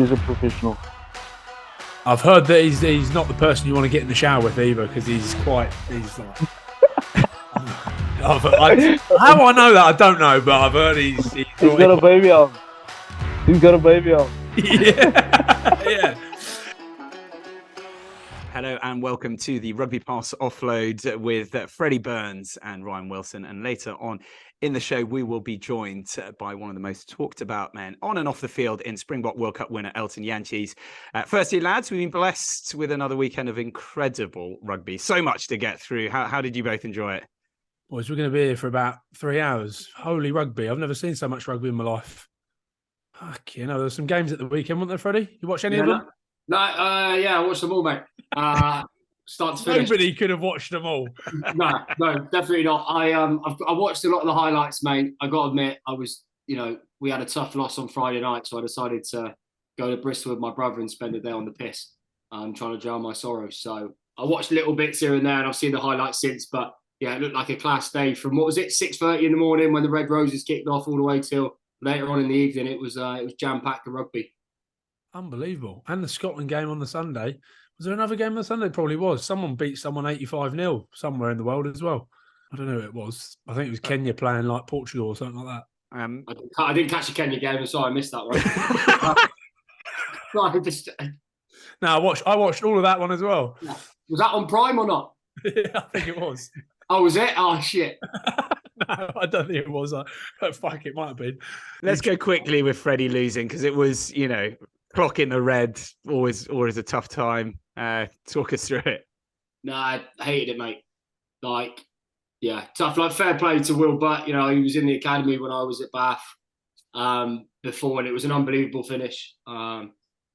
is a professional. I've heard that he's not the person you want to get in the shower with either, because he's like. How I know that I don't know, but I've heard he's got a baby on. He's got a baby on. Yeah. Hello and welcome to the RugbyPass Offload with Freddie Burns and Ryan Wilson. And later on in the show, we will be joined by one of the most talked about men on and off the field in Springbok World Cup winner Elton Jantjies. Firstly, lads, we've been blessed with another weekend of incredible rugby. So much to get through. How did you both enjoy it? Boys, we're going to be here for about 3 hours. Holy rugby. I've never seen so much rugby in my life. Fuck, there were some games at the weekend, weren't there, Freddie? You watch any of them? No, I watched them all, mate. Start to finish. Nobody could have watched them all. No, definitely not. I watched a lot of the highlights, mate. I got to admit, we had a tough loss on Friday night, so I decided to go to Bristol with my brother and spend the day on the piss, trying to drown my sorrows. So I watched little bits here and there, and I've seen the highlights since. But yeah, it looked like a class day from 6:30 in the morning when the Red Roses kicked off all the way till later on in the evening. It was jam-packed with rugby. Unbelievable. And the Scotland game on the Sunday. Was there another game on the Sunday? Probably was. Someone beat someone 85-0 somewhere in the world as well. I don't know who it was. I think it was Kenya playing like Portugal or something like that. I didn't catch the Kenya game. I'm sorry, I missed that one. No, I watched all of that one as well. Yeah. Was that on Prime or not? Yeah, I think it was. Oh, was it? Oh, shit. No, I don't think it was. Fuck, it might have been. Let's go quickly with Freddie losing, because it was, clock in the red, always a tough time. Talk us through it. Nah, I hated it, mate. Tough. Fair play to Will Butt. He was in the academy when I was at Bath before, and it was an unbelievable finish.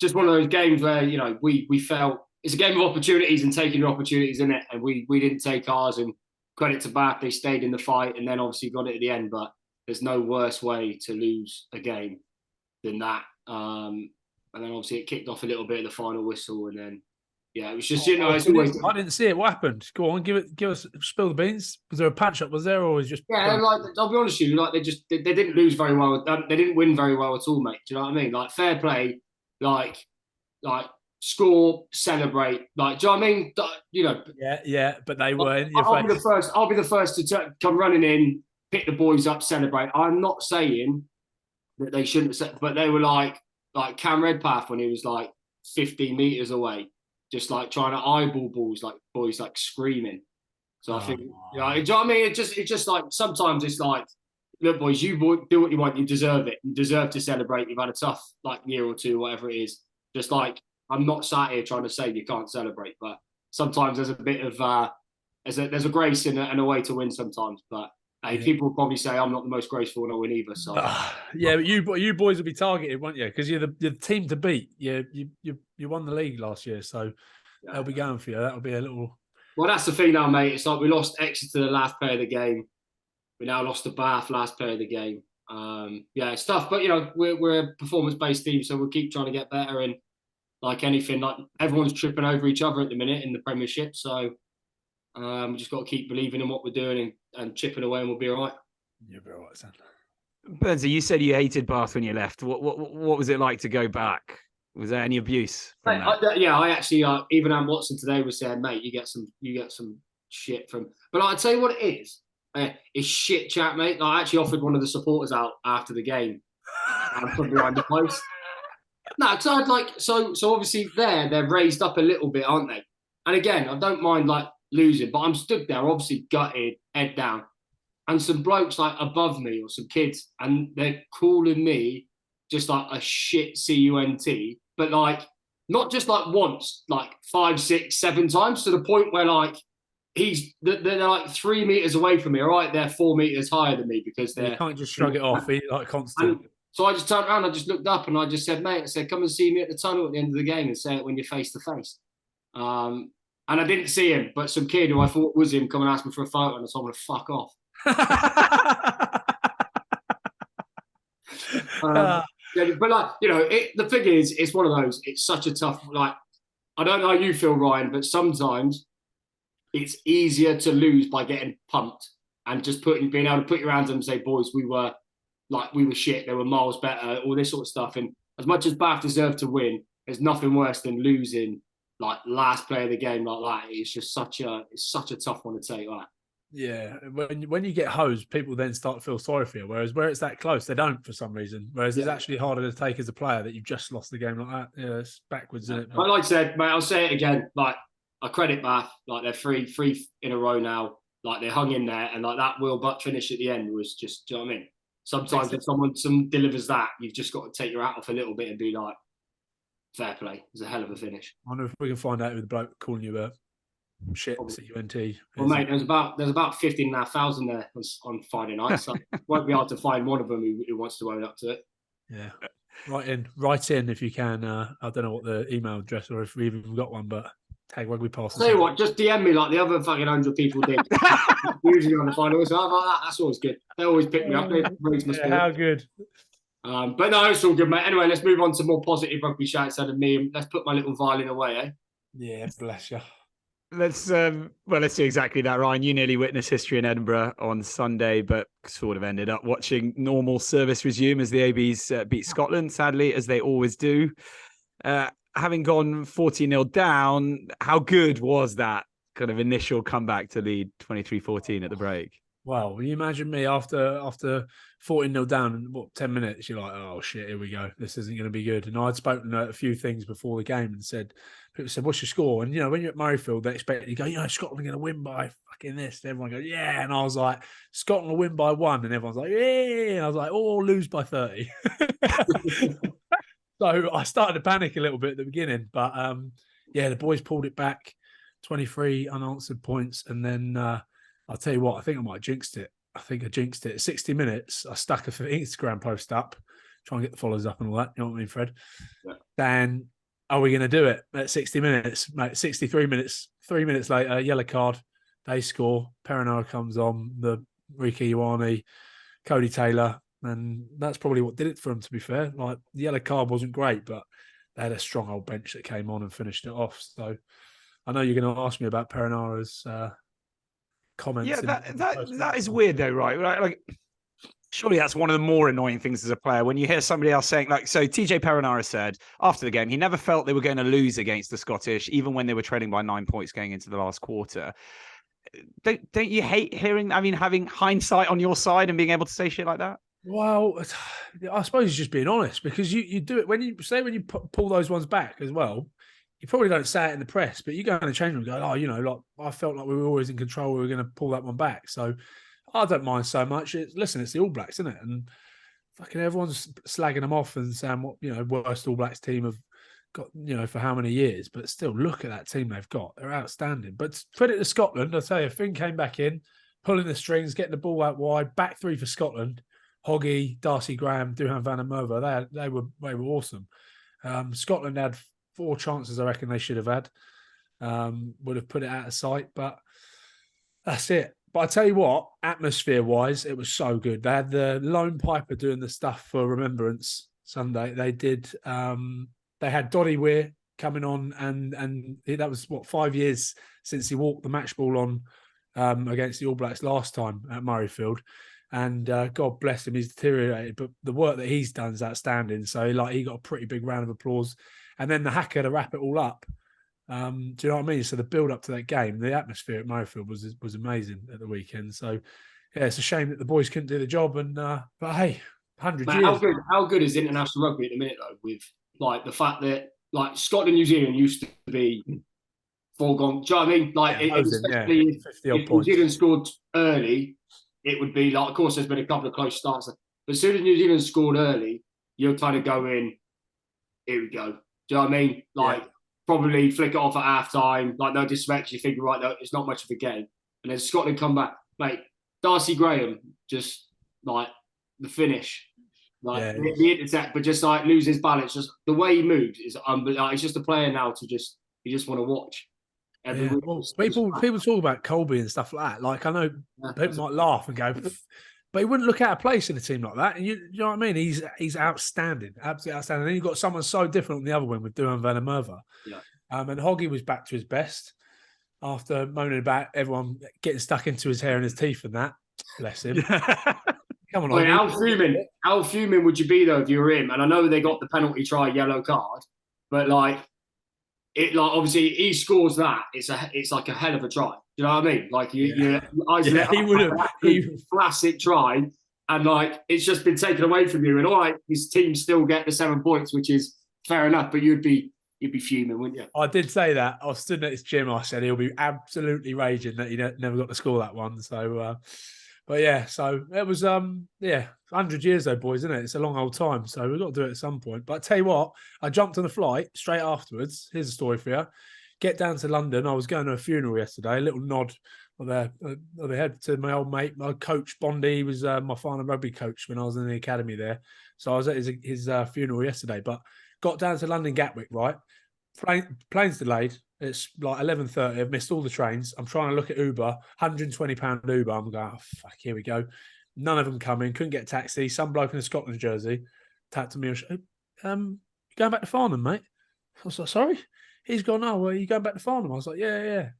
Just one of those games where, we felt it's a game of opportunities and taking your opportunities in it, and we didn't take ours. And credit to Bath, they stayed in the fight and then obviously got it at the end. But there's no worse way to lose a game than that. And then obviously it kicked off a little bit at the final whistle, and then it was just it's always. I didn't see it. What happened? Go on, give us spill the beans. Was there a patch up? Was there, or was it just? Yeah, I'll be honest with you, they didn't lose very well. They didn't win very well at all, mate. Do you know what I mean? Fair play, score, celebrate. Do you know what I mean? Yeah, but they were in your face. I'll be the first to come running in, pick the boys up, celebrate. I'm not saying that they shouldn't have, but they were like Cam Redpath when he was 15 meters away, just trying to eyeball balls, boys screaming. So I think, do you know what I mean? It's just sometimes it's look, boys, you do what you want. You deserve it. You deserve to celebrate. You've had a tough year or two, whatever it is. Just I'm not sat here trying to say you can't celebrate, but sometimes there's a bit of there's a grace and a way to win sometimes. But people will probably say I'm not the most graceful when I win either. So but you boys will be targeted, won't you? Because you're the team to beat. You won the league last year, so they'll be going for you. That'll be a little. Well, that's the thing now, mate. It's we lost Exeter the last play of the game. We now lost to Bath last play of the game. It's tough, but we're a performance-based team, so we'll keep trying to get better. And like anything, everyone's tripping over each other at the minute in the Premiership, so we just got to keep believing in what we're doing and chipping away, and we'll be all right. You'll be all right, son. Burnsy, you said you hated Bath when you left. What was it like to go back? Was there any abuse? I actually even Anne Watson today was saying, mate, you get some shit from. But I'll tell you what it is. It's shit chat, mate. I actually offered one of the supporters out after the game and put behind the post. No, because I'd so obviously they're raised up a little bit, aren't they? And again, I don't mind losing, but I'm stood there, obviously gutted, head down, and some blokes above me or some kids, and they're calling me just a shit cunt, but not just once, 5, 6, 7 times, to the point where they're 3 meters away from me. All right, they're 4 meters higher than me because they're. You can't just shrug it off. Constant. So I just turned around, I just looked up and I just said, mate, I said, come and see me at the tunnel at the end of the game and say it when you're face to face. And I didn't see him, but some kid who I thought was him come and ask me for a photo, and I told him to fuck off. But the thing is, it's one of those, it's such a tough, I don't know how you feel, Ryan, but sometimes it's easier to lose by getting pumped and just being able to put your hands up and say, boys, we were shit, they were miles better, all this sort of stuff. And as much as Bath deserve to win, there's nothing worse than losing like last play of the game like that. It's just such a tough one to take. That. Yeah, when you get hosed, people then start to feel sorry for you. Whereas where it's that close, they don't for some reason. Whereas it's actually harder to take as a player that you've just lost the game like that. Yeah, it's backwards, isn't it? But like I said, mate, I'll say it again. Like I credit Bath, like they're three in a row now. Like they hung in there, and like that Will Butt finish at the end was just. Do you know what I mean? Sometimes if someone delivers that, you've just got to take your hat off a little bit and be like, fair play. It's a hell of a finish. I wonder if we can find out who the bloke calling you a shit CUNT. Well, mate, there's about 15,500 there on Friday night, so it won't be hard to find one of them who wants to own up to it. Yeah, write in if you can. I don't know what the email address or if we even got one, but tag RugbyPass. Tell you what, just DM me like the other fucking 100 people did. Usually on the final, so I'm like that. That's always good. They always pick me up. How good. But no, it's all good, mate. Anyway, let's move on to more positive rugby shouts out of me. Let's put my little violin away, eh? Yeah, bless you. Let's do exactly that, Ryan. You nearly witnessed history in Edinburgh on Sunday, but sort of ended up watching normal service resume as the ABs beat Scotland, sadly, as they always do. Having gone 40-0 down, how good was that kind of initial comeback to lead 23-14 at the break? Wow, will you imagine me after 14-0 down in 10 minutes, you're like, oh shit, here we go. This isn't going to be good. And I'd spoken a few things before the game and people said, what's your score? And, when you're at Murrayfield, they expect you to go, Scotland are going to win by fucking this. And everyone goes, yeah. And I was like, Scotland will win by 1. And everyone's like, yeah. And I was like, lose by 30. So I started to panic a little bit at the beginning. But, the boys pulled it back, 23 unanswered points. And then I'll tell you what, I think I might have jinxed it. 60 minutes, I stuck a Instagram post up, trying to get the followers up and all that. You know what I mean, Fred? Yeah. Then, are we going to do it at 60 minutes? Mate, 63 minutes, 3 minutes later, yellow card, they score. Perenara comes on, the Ricky Ioane, Cody Taylor, and that's probably what did it for them, to be fair. Like, the yellow card wasn't great, but they had a strong old bench that came on and finished it off. So, I know you're going to ask me about Perenara's comments. Yeah, that is weird though, right? Like, surely that's one of the more annoying things as a player when you hear somebody else saying, like, so TJ Perenara said after the game he never felt they were going to lose against the Scottish, even when they were trailing by 9 points going into the last quarter. Don't you hate hearing? I mean, having hindsight on your side and being able to say shit like that? Well, I suppose it's just being honest, because you do it when you pull those ones back as well. You probably don't say it in the press, but you go in the change room and go, like I felt like we were always in control. We were going to pull that one back. So I don't mind so much. It's the All Blacks, isn't it? And fucking everyone's slagging them off and saying what, worst All Blacks team have got, for how many years. But still, look at that team they've got. They're outstanding. But credit to Scotland, I'll tell you, Finn came back in, pulling the strings, getting the ball out wide, back three for Scotland. Hoggy, Darcy Graham, Duhan van der Merwe, they were awesome. Scotland had 4 chances I reckon they should have had. Would have put it out of sight, but that's it. But I tell you what, atmosphere-wise, it was so good. They had the Lone Piper doing the stuff for Remembrance Sunday. They did. They had Doddy Weir coming on, and that was 5 years since he walked the match ball on against the All Blacks last time at Murrayfield. And God bless him, he's deteriorated, but the work that he's done is outstanding. So he got a pretty big round of applause. And then the hacker to wrap it all up. Do you know what I mean? So the build up to that game, the atmosphere at Murrayfield was amazing at the weekend. So yeah, it's a shame that the boys couldn't do the job. And but hey, 100 years. How good is international rugby at the minute though? With like the fact that like Scotland, New Zealand used to be foregone. Do you know what I mean? Like especially if New Zealand scored early, it would be like. Of course, there's been a couple of close starts, but as soon as New Zealand scored early, you're kind of going, here we go. Do you know what I mean? Like, probably flick it off at half time. Like, no disrespect, you figure, right, no, it's not much of a game. And then Scotland come back. Mate, Darcy Graham, just like the finish. Like, the intercept, but just like lose his balance. Just the way he moves is like, he's just a player now you just want to watch. Well, people talk about Colby and stuff like that. Like, I know people might laugh and go, but he wouldn't look out of place in a team like that. And you know what I mean? He's outstanding, absolutely outstanding. And then you've got someone so different on the other wing with Duhan van der Merwe. Yeah. And Hoggy was back to his best after moaning about everyone getting stuck into his hair and his teeth and that. Bless him. Come on, I mean, Ollie. how fuming would you be though if you were him? And I know they got the penalty try yellow card, but obviously he scores that. It's like a hell of a try. You know what I mean? Like your eyes lit up, he would have. classic try, and like it's just been taken away from you. And all right, his team still get the 7 points, which is fair enough. But you'd be fuming, wouldn't you? I did say that. I was stood at his gym. I said he'll be absolutely raging that he never got to score that one. So, but yeah, so it was 100 years though, boys, isn't it? It's a long old time, so we've got to do it at some point. But I tell you what, I jumped on the flight straight afterwards. Here's a story for you. Get down to London. I was going to a funeral yesterday. A little nod of the head to my old mate, my coach Bondi. He was my final rugby coach when I was in the academy there. So I was at his funeral yesterday. But got down to London Gatwick, right? Plane's delayed. It's like 11:30. I've missed all the trains. I'm trying to look at Uber, £120 Uber. I'm going, oh, fuck, here we go. None of them coming. Couldn't get a taxi. Some bloke in a Scotland jersey tapped to me. You going back to Farnham, mate? I was like, sorry? He's gone, oh, well, you going back to Farnham? I was like, yeah,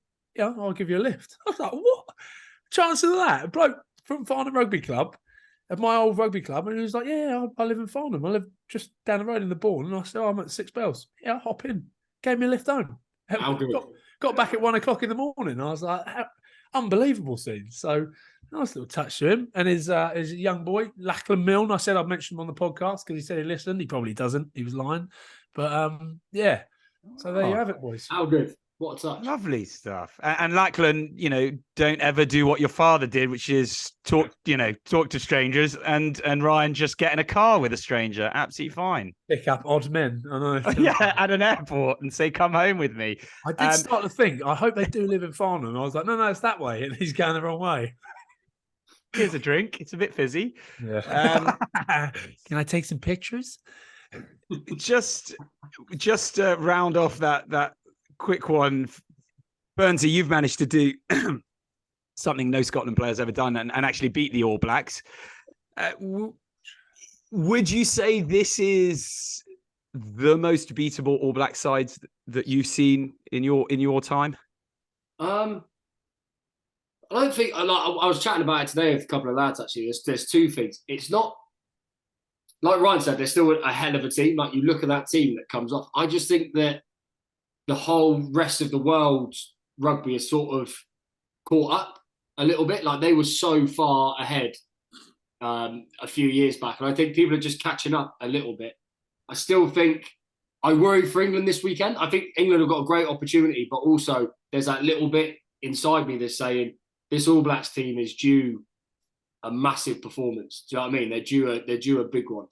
I'll give you a lift. I was like, what? Chances of that? A bloke from Farnham Rugby Club, at my old rugby club, and he was like, yeah, I live in Farnham. I live just down the road in the Bourne. And I said, oh, I'm at 6 Bells. Yeah, I'll hop in. Gave me a lift home. How good. Got back at 1 o'clock in the morning. I was like, unbelievable scene. So nice little touch to him. And his young boy, Lachlan Milne, I said I'd mention him on the podcast because he said he listened. He probably doesn't. He was lying. But yeah. So there you have it, boys. How good. What a touch. Lovely stuff. And Lachlan, don't ever do what your father did, which is talk to strangers, and Ryan just get in a car with a stranger. Absolutely fine. Pick up odd men. I know. Yeah, at an airport and say, come home with me. I did start to think, I hope they do live in Farnham. I was like, no, it's that way. And he's going the wrong way. Here's a drink. It's a bit fizzy. Yeah. Can I take some pictures? Just round off that quick one, Burnsy, you've managed to do something no Scotland player's ever done and actually beat the All Blacks. Would you say this is the most beatable All Black sides that you've seen in your time? I don't think. I was chatting about it today with a couple of lads. Actually, there's two things. It's not like Ryan said. They're still a hell of a team. Like you look at that team that comes off. I just think that the whole rest of the world's rugby is sort of caught up a little bit. Like they were so far ahead a few years back. And I think people are just catching up a little bit. I still think I worry for England this weekend. I think England have got a great opportunity, but also there's that little bit inside me that's saying this All Blacks team is due a massive performance. Do you know what I mean? They're due a big one.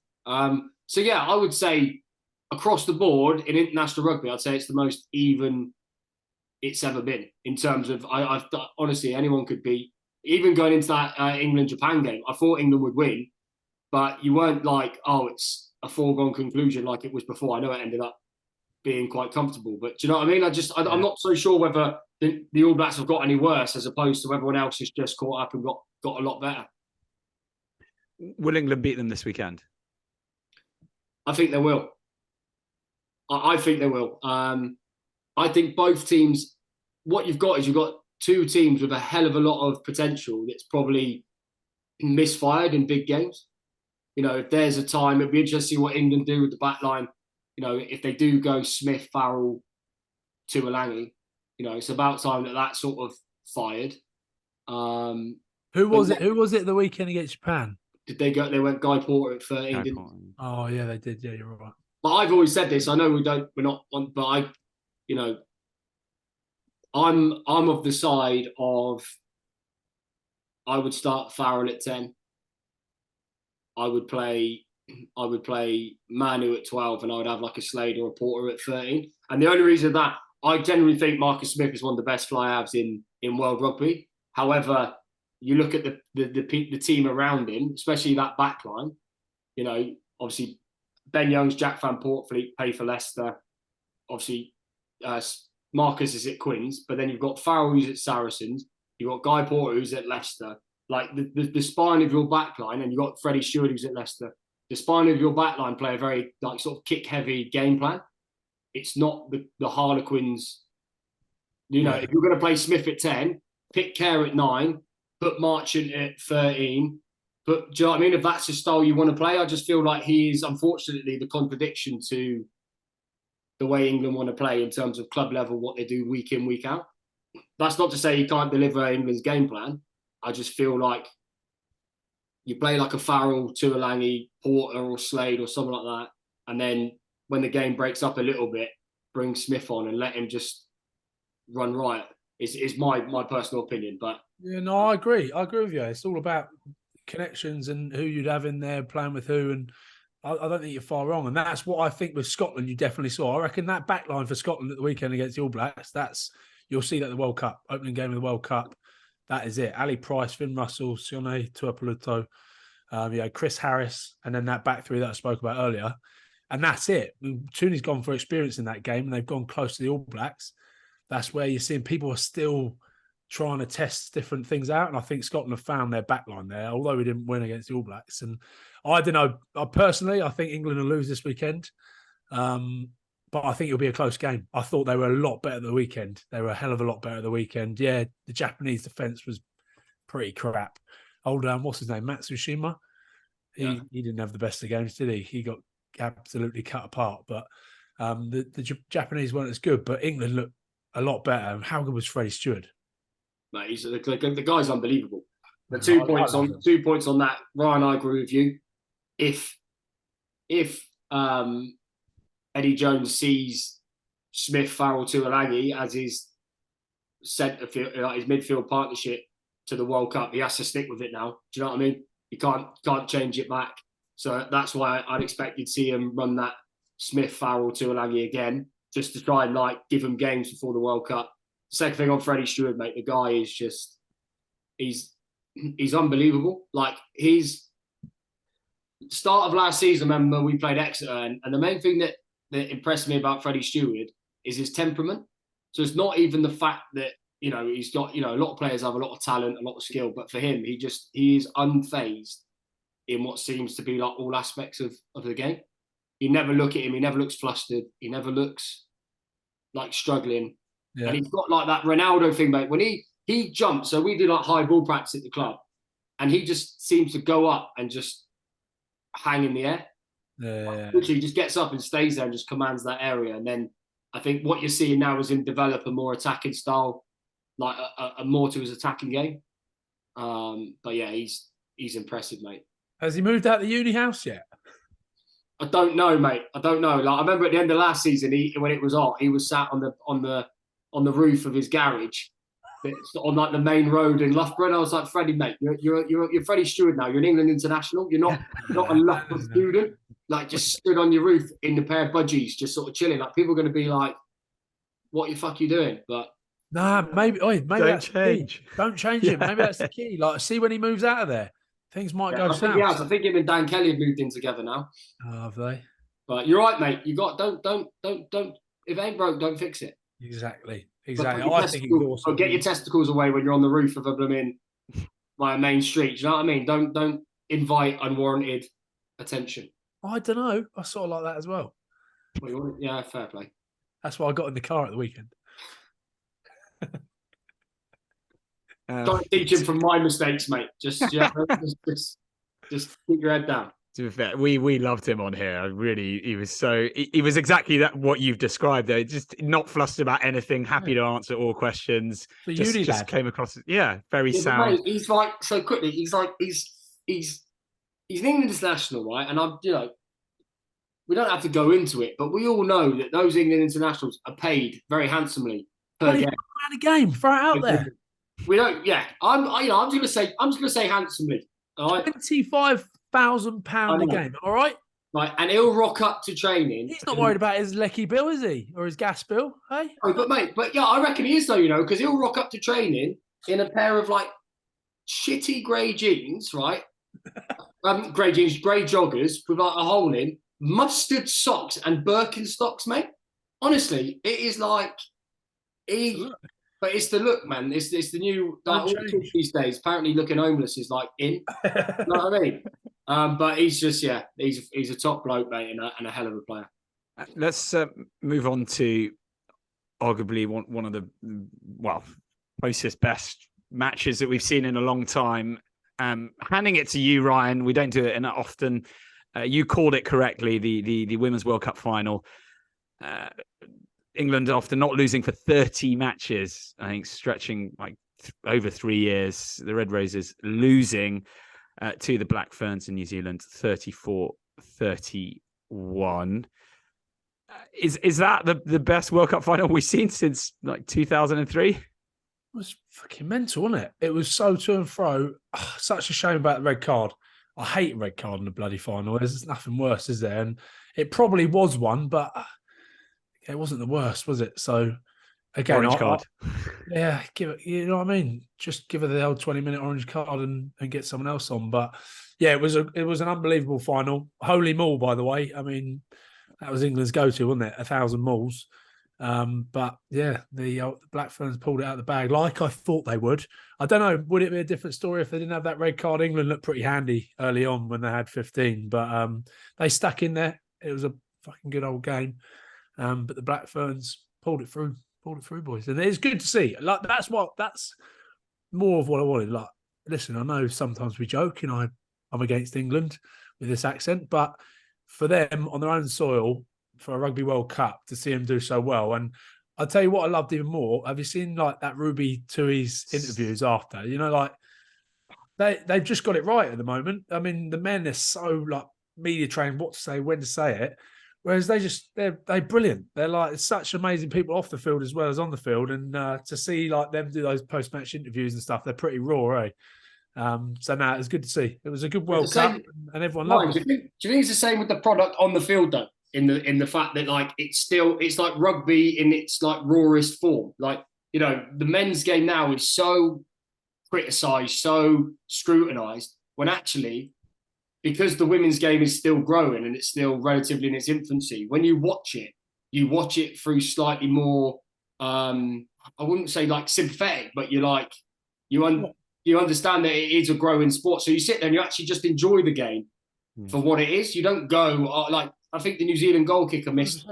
So yeah, I would say across the board in international rugby, I'd say it's the most even it's ever been in terms of, I've honestly, anyone could beat, even going into that England-Japan game, I thought England would win, but you weren't like, oh, it's a foregone conclusion like it was before. I know it ended up being quite comfortable, but do you know what I mean? I'm not so sure whether the All Blacks have got any worse as opposed to everyone else has just caught up and got a lot better. Will England beat them this weekend? I think they will. I think they will. I think both teams, what you've got is you've got two teams with a hell of a lot of potential that's probably misfired in big games. If there's a time, it'd be interesting to see what England do with the back line. If they do go Smith, Farrell, Tuolangi, it's about time that sort of fired. Who was it the weekend against Japan? Did they go? They went Guy Porter at 13, didn't they? Oh yeah, they did. Yeah, you're right. But I've always said this. I know we're not on, but I'm of the side of I would start Farrell at 10. I would play Manu at 12, and I would have like a Slade or a Porter at 13. And the only reason that I generally think Marcus Smith is one of the best fly halves in world rugby. However, you look at the team around him, especially that back line. Obviously. Ben Youngs, Jack Van Portfleet play for Leicester. Obviously, Marcus is at Quins, but then you've got Farrell who's at Saracens. You've got Guy Porter who's at Leicester. Like the spine of your back line, and you've got Freddie Steward who's at Leicester. The spine of your back line play a very sort of kick-heavy game plan. It's not the Harlequins. If you're going to play Smith at 10, pick Kerr at 9, put Marchant at 13, But do you know what I mean? If that's the style you want to play, I just feel like he is, unfortunately, the contradiction to the way England want to play in terms of club level, what they do week in, week out. That's not to say he can't deliver England's game plan. I just feel like you play like a Farrell, Tuolangi, Porter or Slade or something like that. And then when the game breaks up a little bit, bring Smith on and let him just run riot. Is my personal opinion. But yeah, no, I agree. I agree with you. It's all about connections and who you'd have in there playing with who. And I don't think you're far wrong. And that's what I think with Scotland you definitely saw. I reckon that back line for Scotland at the weekend against the All Blacks, you'll see that at the World Cup, opening game of the World Cup. That is it. Ali Price, Finn Russell, Sione Tuipulotu, Chris Harris, and then that back three that I spoke about earlier. And that's it. Tooney's gone for experience in that game and they've gone close to the All Blacks. That's where you're seeing people are still trying to test different things out. And I think Scotland have found their backline there, although we didn't win against the All Blacks. And I don't know, personally, I think England will lose this weekend. But I think it'll be a close game. I thought they were a lot better the weekend. They were a hell of a lot better the weekend. Yeah, the Japanese defence was pretty crap. What's his name? Matsushima? He didn't have the best of games, did he? He got absolutely cut apart. But the Japanese weren't as good, but England looked a lot better. How good was Freddie Steward? Mate, the guy's unbelievable. The 2 points on 2 points on that. Ryan, I agree with you. If Eddie Jones sees Smith, Farrell, Tuolangi as his centre field, his midfield partnership to the World Cup, he has to stick with it now. Do you know what I mean? You can't change it back. So that's why I'd expect you'd see him run that Smith, Farrell, Tuolangi again, just to try and give him games before the World Cup. Second thing on Freddie Steward, mate, the guy is just he's unbelievable. His start of last season, remember we played Exeter, and the main thing that impressed me about Freddie Steward is his temperament. So it's not even the fact that he's got a lot of players have a lot of talent, a lot of skill, but for him, he is unfazed in what seems to be all aspects of the game. You never look at him, he never looks flustered, he never looks struggling. Yeah. And he's got that Ronaldo thing, mate. When he jumps, so we do high ball practice at the club, and he just seems to go up and just hang in the air. Yeah. Literally just gets up and stays there and just commands that area. And then I think what you're seeing now is him develop a more attacking style, a more to his attacking game. But yeah, he's impressive, mate. Has he moved out the uni house yet? I don't know, mate. I don't know. I remember at the end of last season, when it was hot, he was sat on the roof of his garage, on the main road in Loughborough. And I was like, Freddie, mate, you're Freddie Steward now. You're an England international. You're not a Loughborough student. Just stood on your roof in the pair of budgies, just sort of chilling. People are going to be like, "What the fuck are you doing?" But nah, maybe don't that's change. Don't change it. Maybe that's the key. See when he moves out of there, things might go south. I think him and Dan Kelly have moved in together now. Oh, have they? But you're right, mate. You got don't. If it ain't broke, don't fix it. Exactly. I think it's awesome. Get your testicles away when you're on the roof of a blooming main street. Do you know what I mean? Don't invite unwarranted attention. I don't know. I sort of like that as well. Yeah, fair play. That's why I got in the car at the weekend. Don't teach him from my mistakes, mate. Just keep your head down. To be fair, we loved him on here. He was exactly what you've described there. Just not flustered about anything, happy to answer all questions. Just came across, very sound. Mate, he's so quickly. He's an England international, right? And we don't have to go into it, but we all know that those England internationals are paid very handsomely per game. A game, throw it out there. We don't. Yeah, I'm just gonna say handsomely. All right, £25,000 a game. All right. Right, and he'll rock up to training. He's not worried about his lecky bill, is he, or his gas bill? Hey. Oh, but I reckon he is though. Because he'll rock up to training in a pair of shitty grey jeans, right? Grey jeans, grey joggers with a hole in, mustard socks and Birkenstocks, mate. Honestly, it is but it's the look, man. It's the new all the kids these days. Apparently, looking homeless is in. You know what I mean? But he's just he's a top bloke, mate, and a hell of a player. Let's move on to arguably one of the closest best matches that we've seen in a long time. Handing it to you, Ryan. We don't do it enough often. You called it correctly. The Women's World Cup final. England, after not losing for 30 matches, I think stretching like over 3 years, the Red Roses losing to the Black Ferns in New Zealand, 34-31. Is that the best World Cup final we've seen since like 2003? It was fucking mental, wasn't it? It was so to and fro. Oh, such a shame about the red card. I hate red card in the bloody final. There's nothing worse, is there? And it probably was one, but it wasn't the worst, was it? So again, orange card. Yeah, give it. You know what I mean? Just give her the old 20-minute orange card and get someone else on. But yeah, it was an unbelievable final. Holy maul, by the way. I mean, that was England's go-to, wasn't it? 1,000 mauls. But yeah, the Black Ferns pulled it out of the bag like I thought they would. I don't know, would it be a different story if they didn't have that red card? England looked pretty handy early on when they had 15, but they stuck in there. It was a fucking good old game. But the Black Ferns pulled it through, boys. And it's good to see. Like that's more of what I wanted. Like, listen, I know sometimes we joke and I'm against England with this accent, but for them on their own soil, for a Rugby World Cup, to see them do so well. And I'll tell you what I loved even more. Have you seen like that Ruby Tui's interviews after? You know, like they've just got it right at the moment. I mean, the men are so like media trained, what to say, when to say it. Whereas they're brilliant. They're like such amazing people off the field as well as on the field. And to see like them do those post-match interviews and stuff, they're pretty raw, eh? So now it was good to see. It was a good World Cup and everyone loved it. Do you think it's the same with the product on the field though? In the fact that like it's like rugby in its like rawest form. Like, you know, the men's game now is so criticised, so scrutinised, when actually, because the women's game is still growing and it's still relatively in its infancy, when you watch it through slightly more I wouldn't say like sympathetic, but you understand that it is a growing sport. So you sit there and you actually just enjoy the game for what it is. You don't go like, I think the New Zealand goal kicker missed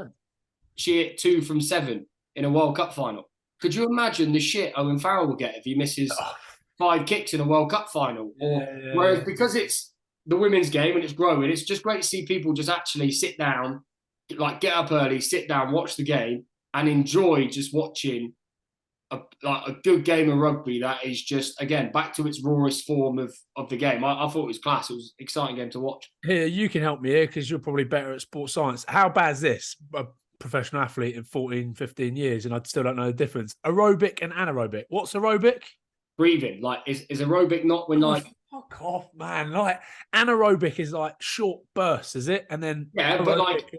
2 from 7 in a World Cup final. Could you imagine the shit Owen Farrell will get if he misses 5 kicks in a World Cup final? Whereas because it's the women's game and it's growing, it's just great to see people just actually sit down, like get up early, sit down, watch the game and enjoy just watching a good game of rugby that is just, again, back to its rawest form of the game. I thought it was class. It was an exciting game to watch. Here, you can help me here because you're probably better at sports science. How bad is this? A professional athlete in 14, 15 years and I still don't know the difference. Aerobic and anaerobic. What's aerobic? Breathing. Like, is aerobic not when like... Fuck off, man. Like, anaerobic is like short bursts, is it? And then... Yeah, but like...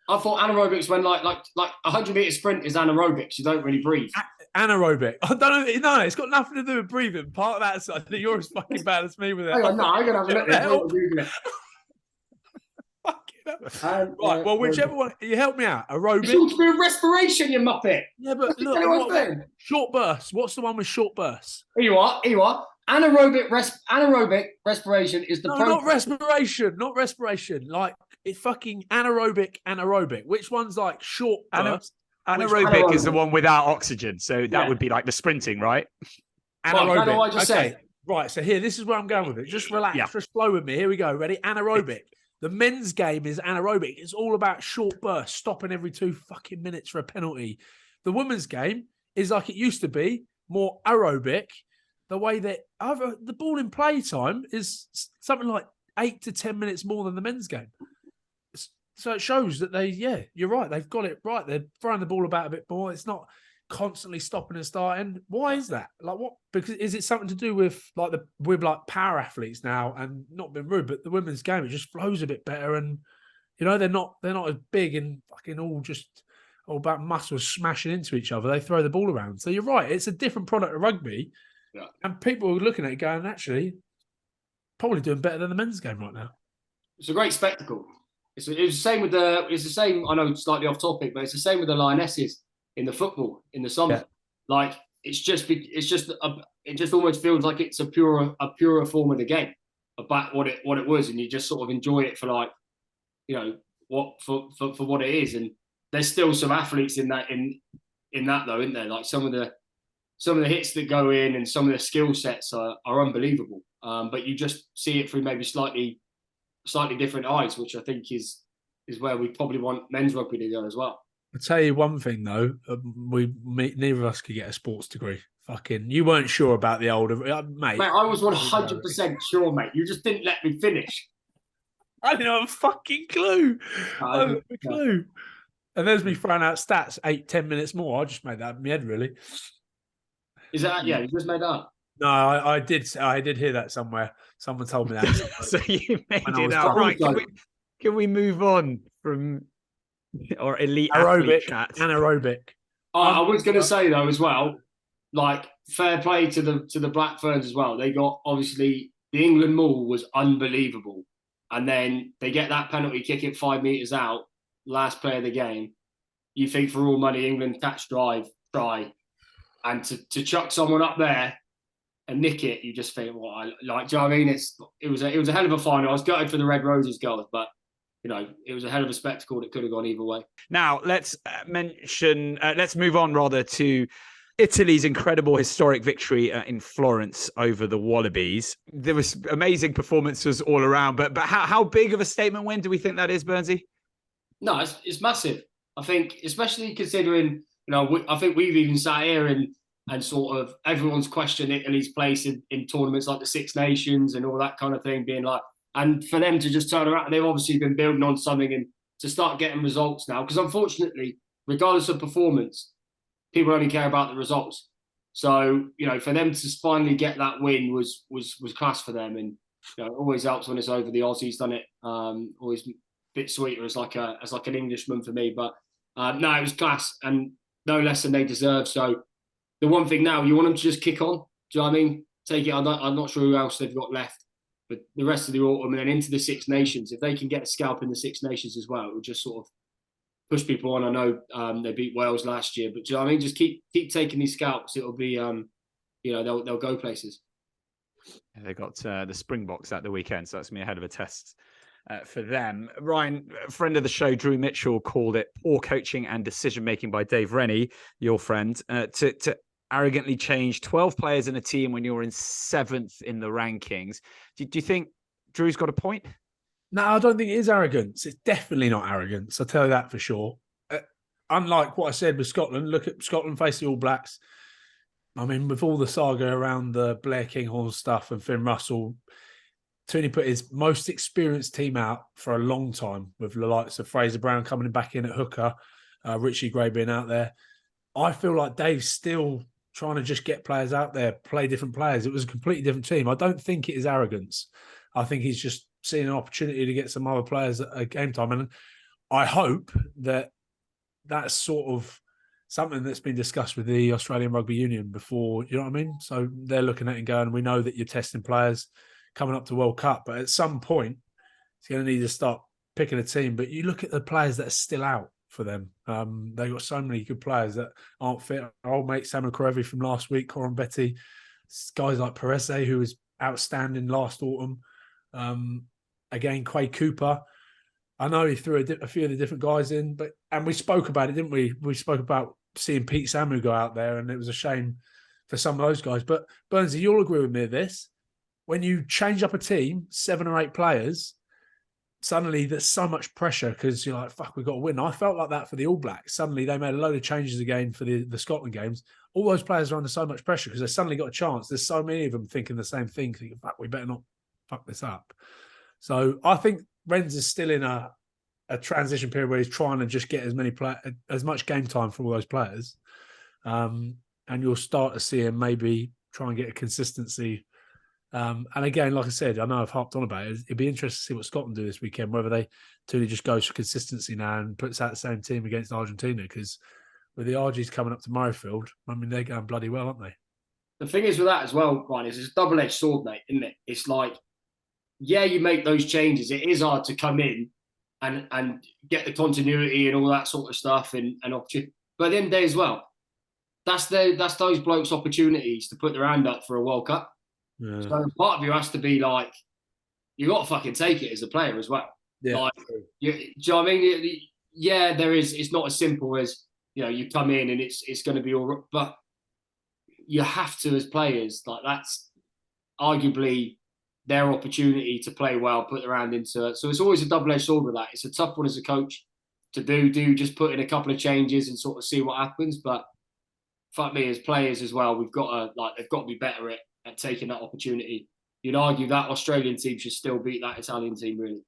I thought anaerobics when like 100-meter sprint is anaerobics. You don't really breathe. Anaerobic. I don't know. No, it's got nothing to do with breathing. Part of that is I think you're as fucking bad as me with it. Hang on, no, I'm gonna have a look at it. Right. Well, whichever one. You help me out. Aerobic. It's all to do with respiration, you muppet. Yeah, but look. Short bursts. What's the one with short bursts? Here you are. Anaerobic respiration is the not respiration. Like it's fucking anaerobic. Which one's like short bursts? Anaerobic is the one without oxygen, so that would be like the sprinting, right? Anaerobic. Well, I just say. Right, so here, this is where I'm going with it. Just relax, just flow with me. Here we go. Ready? Anaerobic. The men's game is anaerobic. It's all about short bursts, stopping every 2 fucking minutes for a penalty. The women's game is like it used to be, more aerobic. The way that the ball in play time is something like 8 to 10 minutes more than the men's game. So it shows that you're right. They've got it right. They're throwing the ball about a bit more. It's not constantly stopping and starting. Why is that? Like what? Because is it something to do with power athletes now? And not being rude, but the women's game, it just flows a bit better. And you know they're not as big and fucking all about muscles smashing into each other. They throw the ball around. So you're right. It's a different product of rugby. Yeah. And people are looking at it going, actually, probably doing better than the men's game right now. It's a great spectacle. It's the same with it's the same. I know it's slightly off topic, but it's the same with the Lionesses in the football in the summer. Yeah. Like it just almost feels like it's a purer form of the game about what it was, and you just sort of enjoy it for like, you know, for what it is. And there's still some athletes in that though, isn't there? Like some of the some of the hits that go in and some of the skill sets are unbelievable. But you just see it through maybe slightly different eyes, which I think is where we probably want men's rugby to go as well. I'll tell you one thing though, neither of us could get a sports degree. Fucking, you weren't sure about the older mate. Mate, I was 100% sure, mate. You just didn't let me finish. I didn't have a fucking clue. I didn't have a clue. And there's me throwing out stats 8-10 minutes more. I just made that in my head, really. Is that you just made that up? No, I did hear that somewhere. Someone told me that. So you made it up. Right, can we move on from or elite athlete chat? Anaerobic. I was going to say though as well, like fair play to the Black Ferns as well. They got, obviously the England maul was unbelievable, and then they get that penalty kick it 5 meters out, last play of the game. You think for all money England catch drive try, and to chuck someone up there and nick it, you just think, well, do you know what I mean? It was a hell of a final. I was gutted for the Red Roses goals, but it was a hell of a spectacle that could have gone either way. Now, let's move on rather to Italy's incredible historic victory in Florence over the Wallabies. There was amazing performances all around, but how big of a statement win do we think that is, Burnsy? No, it's massive. I think, especially considering, I think we've even sat here and sort of everyone's questioned Italy's place in tournaments like the Six Nations and all that kind of thing, being like, and for them to just turn around, they've obviously been building on something and to start getting results now. Because unfortunately, regardless of performance, people only care about the results. So, for them to finally get that win was class for them. And, it always helps when it's over the Aussies, done it. Always a bit sweeter as like an Englishman for me. But no, it was class and no less than they deserve. So the one thing now, you want them to just kick on. Do you know what I mean? Take it. I'm not sure who else they've got left. But the rest of the autumn and then into the Six Nations, if they can get a scalp in the Six Nations as well, it will just sort of push people on. I know they beat Wales last year, but do you know what I mean? Just keep taking these scalps. It'll be, they'll go places. Yeah, they got the Springboks at the weekend, so that's me ahead of a test for them. Ryan, a friend of the show, Drew Mitchell, called it poor coaching and decision-making by Dave Rennie, your friend, to arrogantly change 12 players in a team when you're in 7th in the rankings. Do you think Drew's got a point? No, I don't think it is arrogance. It's definitely not arrogance. I'll tell you that for sure. Unlike what I said with Scotland, look at Scotland face the All Blacks. I mean, with all the saga around the Blair Kinghorn stuff and Finn Russell, Tooney put his most experienced team out for a long time with the likes of Fraser Brown coming back in at hooker, Richie Gray being out there. I feel like Dave's still trying to just get players out there, play different players. It was a completely different team. I don't think it is arrogance. I think he's just seeing an opportunity to get some other players at game time. And I hope that that's sort of something that's been discussed with the Australian Rugby Union before, you know what I mean? So they're looking at it and going, we know that you're testing players coming up to World Cup, but at some point, it's going to need to start picking a team. But you look at the players that are still out for them. They've got so many good players that aren't fit. Our old mate Samuel Karevi from last week, Coram Betty, guys like Perese, who was outstanding last autumn. Again, Quay Cooper. I know he threw a few of the different guys in, and we spoke about it, didn't we? We spoke about seeing Pete Samu go out there, and it was a shame for some of those guys. But Burnsy, you'll agree with me with this. When you change up a team, 7 or 8 players, suddenly there's so much pressure because you're like, fuck, we've got to win. I felt like that for the All Blacks. Suddenly they made a load of changes again for the Scotland games. All those players are under so much pressure because they suddenly got a chance. There's so many of them thinking the same thing, thinking, fuck, we better not fuck this up. So I think Renz is still in a transition period where he's trying to just get as much game time for all those players. And you'll start to see him maybe try and get a consistency. And again, like I said, I know I've harped on about it. It'd be interesting to see what Scotland do this weekend, whether they truly just goes for consistency now and puts out the same team against Argentina. Because with the RGs coming up to Murrayfield, I mean, they're going bloody well, aren't they? The thing is with that as well, Ryan, is it's a double-edged sword, mate, isn't it? It's like, yeah, you make those changes. It is hard to come in and get the continuity and all that sort of stuff and opportunity. But at the end of the day as well, that's those blokes' opportunities to put their hand up for a World Cup. Yeah. So part of you has to be like, you got to fucking take it as a player as well. Yeah. Like, do you know what I mean? Yeah, there is. It's not as simple as, you come in and it's going to be all right. But you have to, as players, like that's arguably their opportunity to play well, put their hand into it. So it's always a double-edged sword with that. It's a tough one as a coach to do just put in a couple of changes and sort of see what happens. But fuck me, as players as well, they've got to be better at taking that opportunity. You'd argue that Australian team should still beat that Italian team, really.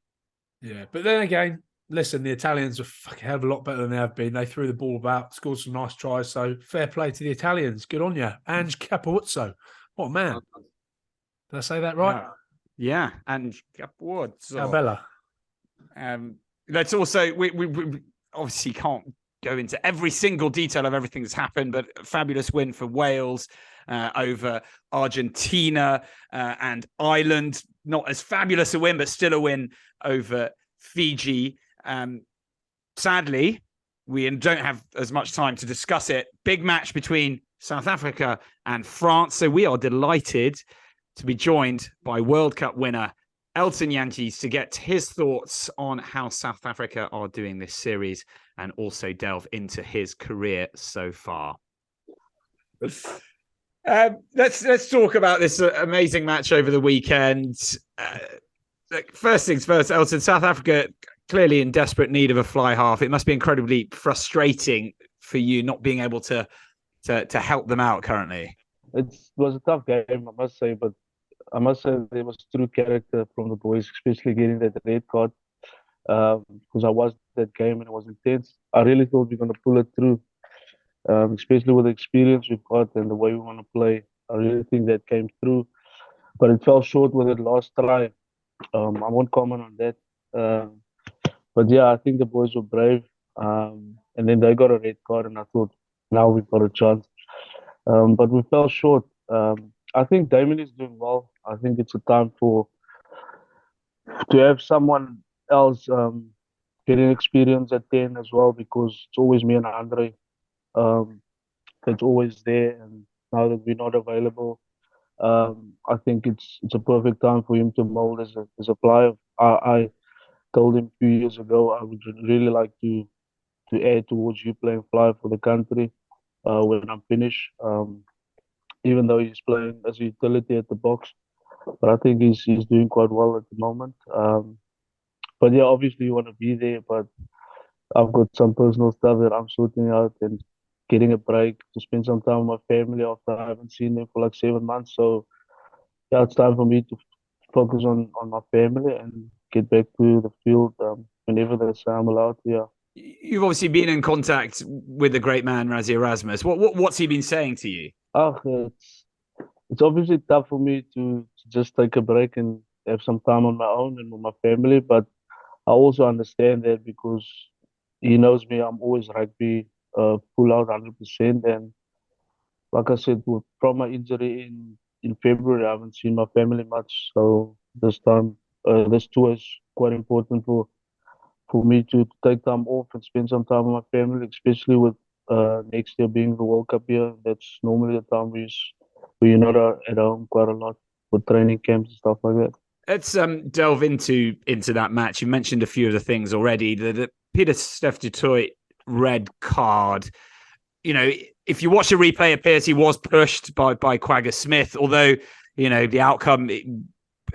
Yeah, but then again, listen, the Italians are fucking hell of a lot better than they have been. They threw the ball about, scored some nice tries. So fair play to the Italians. Good on you. Ange Capuzzo. What a man. Did I say that right? Yeah, and Capuzzo. Bella. Let's also, we obviously can't go into every single detail of everything that's happened, but a fabulous win for Wales over Argentina and Ireland. Not as fabulous a win, but still a win over Fiji. Sadly, we don't have as much time to discuss it. Big match between South Africa and France. So we are delighted to be joined by World Cup winner Elton Jantjies to get his thoughts on how South Africa are doing this series and also delve into his career so far. Let's talk about this amazing match over the weekend. First things first, Elton, South Africa clearly in desperate need of a fly half. It must be incredibly frustrating for you not being able to help them out currently. It was a tough game, I must say, but I must say there was true character from the boys, especially getting that red card. Because I watched that game and it was intense. I really thought we were going to pull it through, especially with the experience we've got and the way we want to play. I really think that came through, but it fell short with that last try. I won't comment on that. But yeah, I think the boys were brave. And then they got a red card, and I thought, now we've got a chance. But we fell short. I think Damien is doing well. I think it's a time to have someone else getting experience at 10 as well, because it's always me and Andre that's always there. And now that we're not available, I think it's a perfect time for him to mold as a player. I told him a few years ago I would really like to add towards you playing fly for the country when I'm finished. Even though he's playing as a utility at the box, but I think he's doing quite well at the moment. But yeah, obviously you want to be there, but I've got some personal stuff that I'm sorting out and getting a break to spend some time with my family after I haven't seen them for like 7 months. So yeah, it's time for me to focus on my family and get back to the field whenever they say I'm allowed. Yeah. You've obviously been in contact with the great man Rassie Erasmus. What's he been saying to you? It's obviously tough for me to just take a break and have some time on my own and with my family, but I also understand that because he knows me, I'm always rugby, full out 100%. And like I said, from my injury in February, I haven't seen my family much. So this tour is quite important for me to take time off and spend some time with my family, especially with next year being the World Cup year. That's normally the time where you're not at home quite a lot for training camps and stuff like that. Let's delve into that match. You mentioned a few of the things already. The Peter Steph du Toit red card. You know, if you watch the replay, it appears he was pushed by Quagga Smith. Although, you know, the outcome,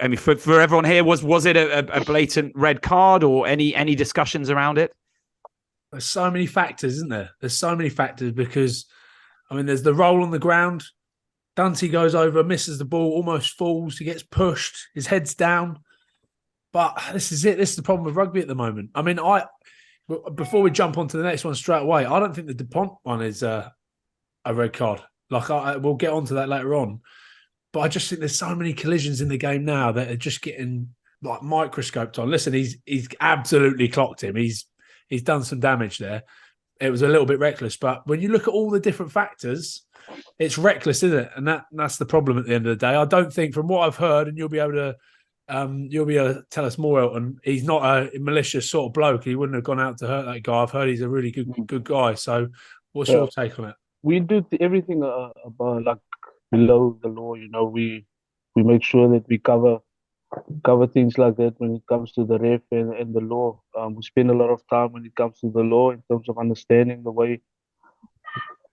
I mean, for everyone here, was it a blatant red card or any discussions around it? There's so many factors, isn't there? There's so many factors because, I mean, there's the roll on the ground. Dante goes over, misses the ball, almost falls. He gets pushed. His head's down. But this is it. This is the problem with rugby at the moment. I mean, before we jump on to the next one straight away, I don't think the DuPont one is a red card. Like, we'll get onto that later on. But I just think there's so many collisions in the game now that are just getting like microscoped on. Listen, he's absolutely clocked him. He's done some damage there. It was a little bit reckless, but when you look at all the different factors, it's reckless, isn't it? And that's the problem at the end of the day. I don't think, from what I've heard, and you'll be able to tell us more, Elton, he's not a malicious sort of bloke. He wouldn't have gone out to hurt that guy. I've heard he's a really good guy. So what's your take on it? We do everything about like below the law. You know, we make sure that we cover things like that when it comes to the ref and the law. We spend a lot of time when it comes to the law in terms of understanding the way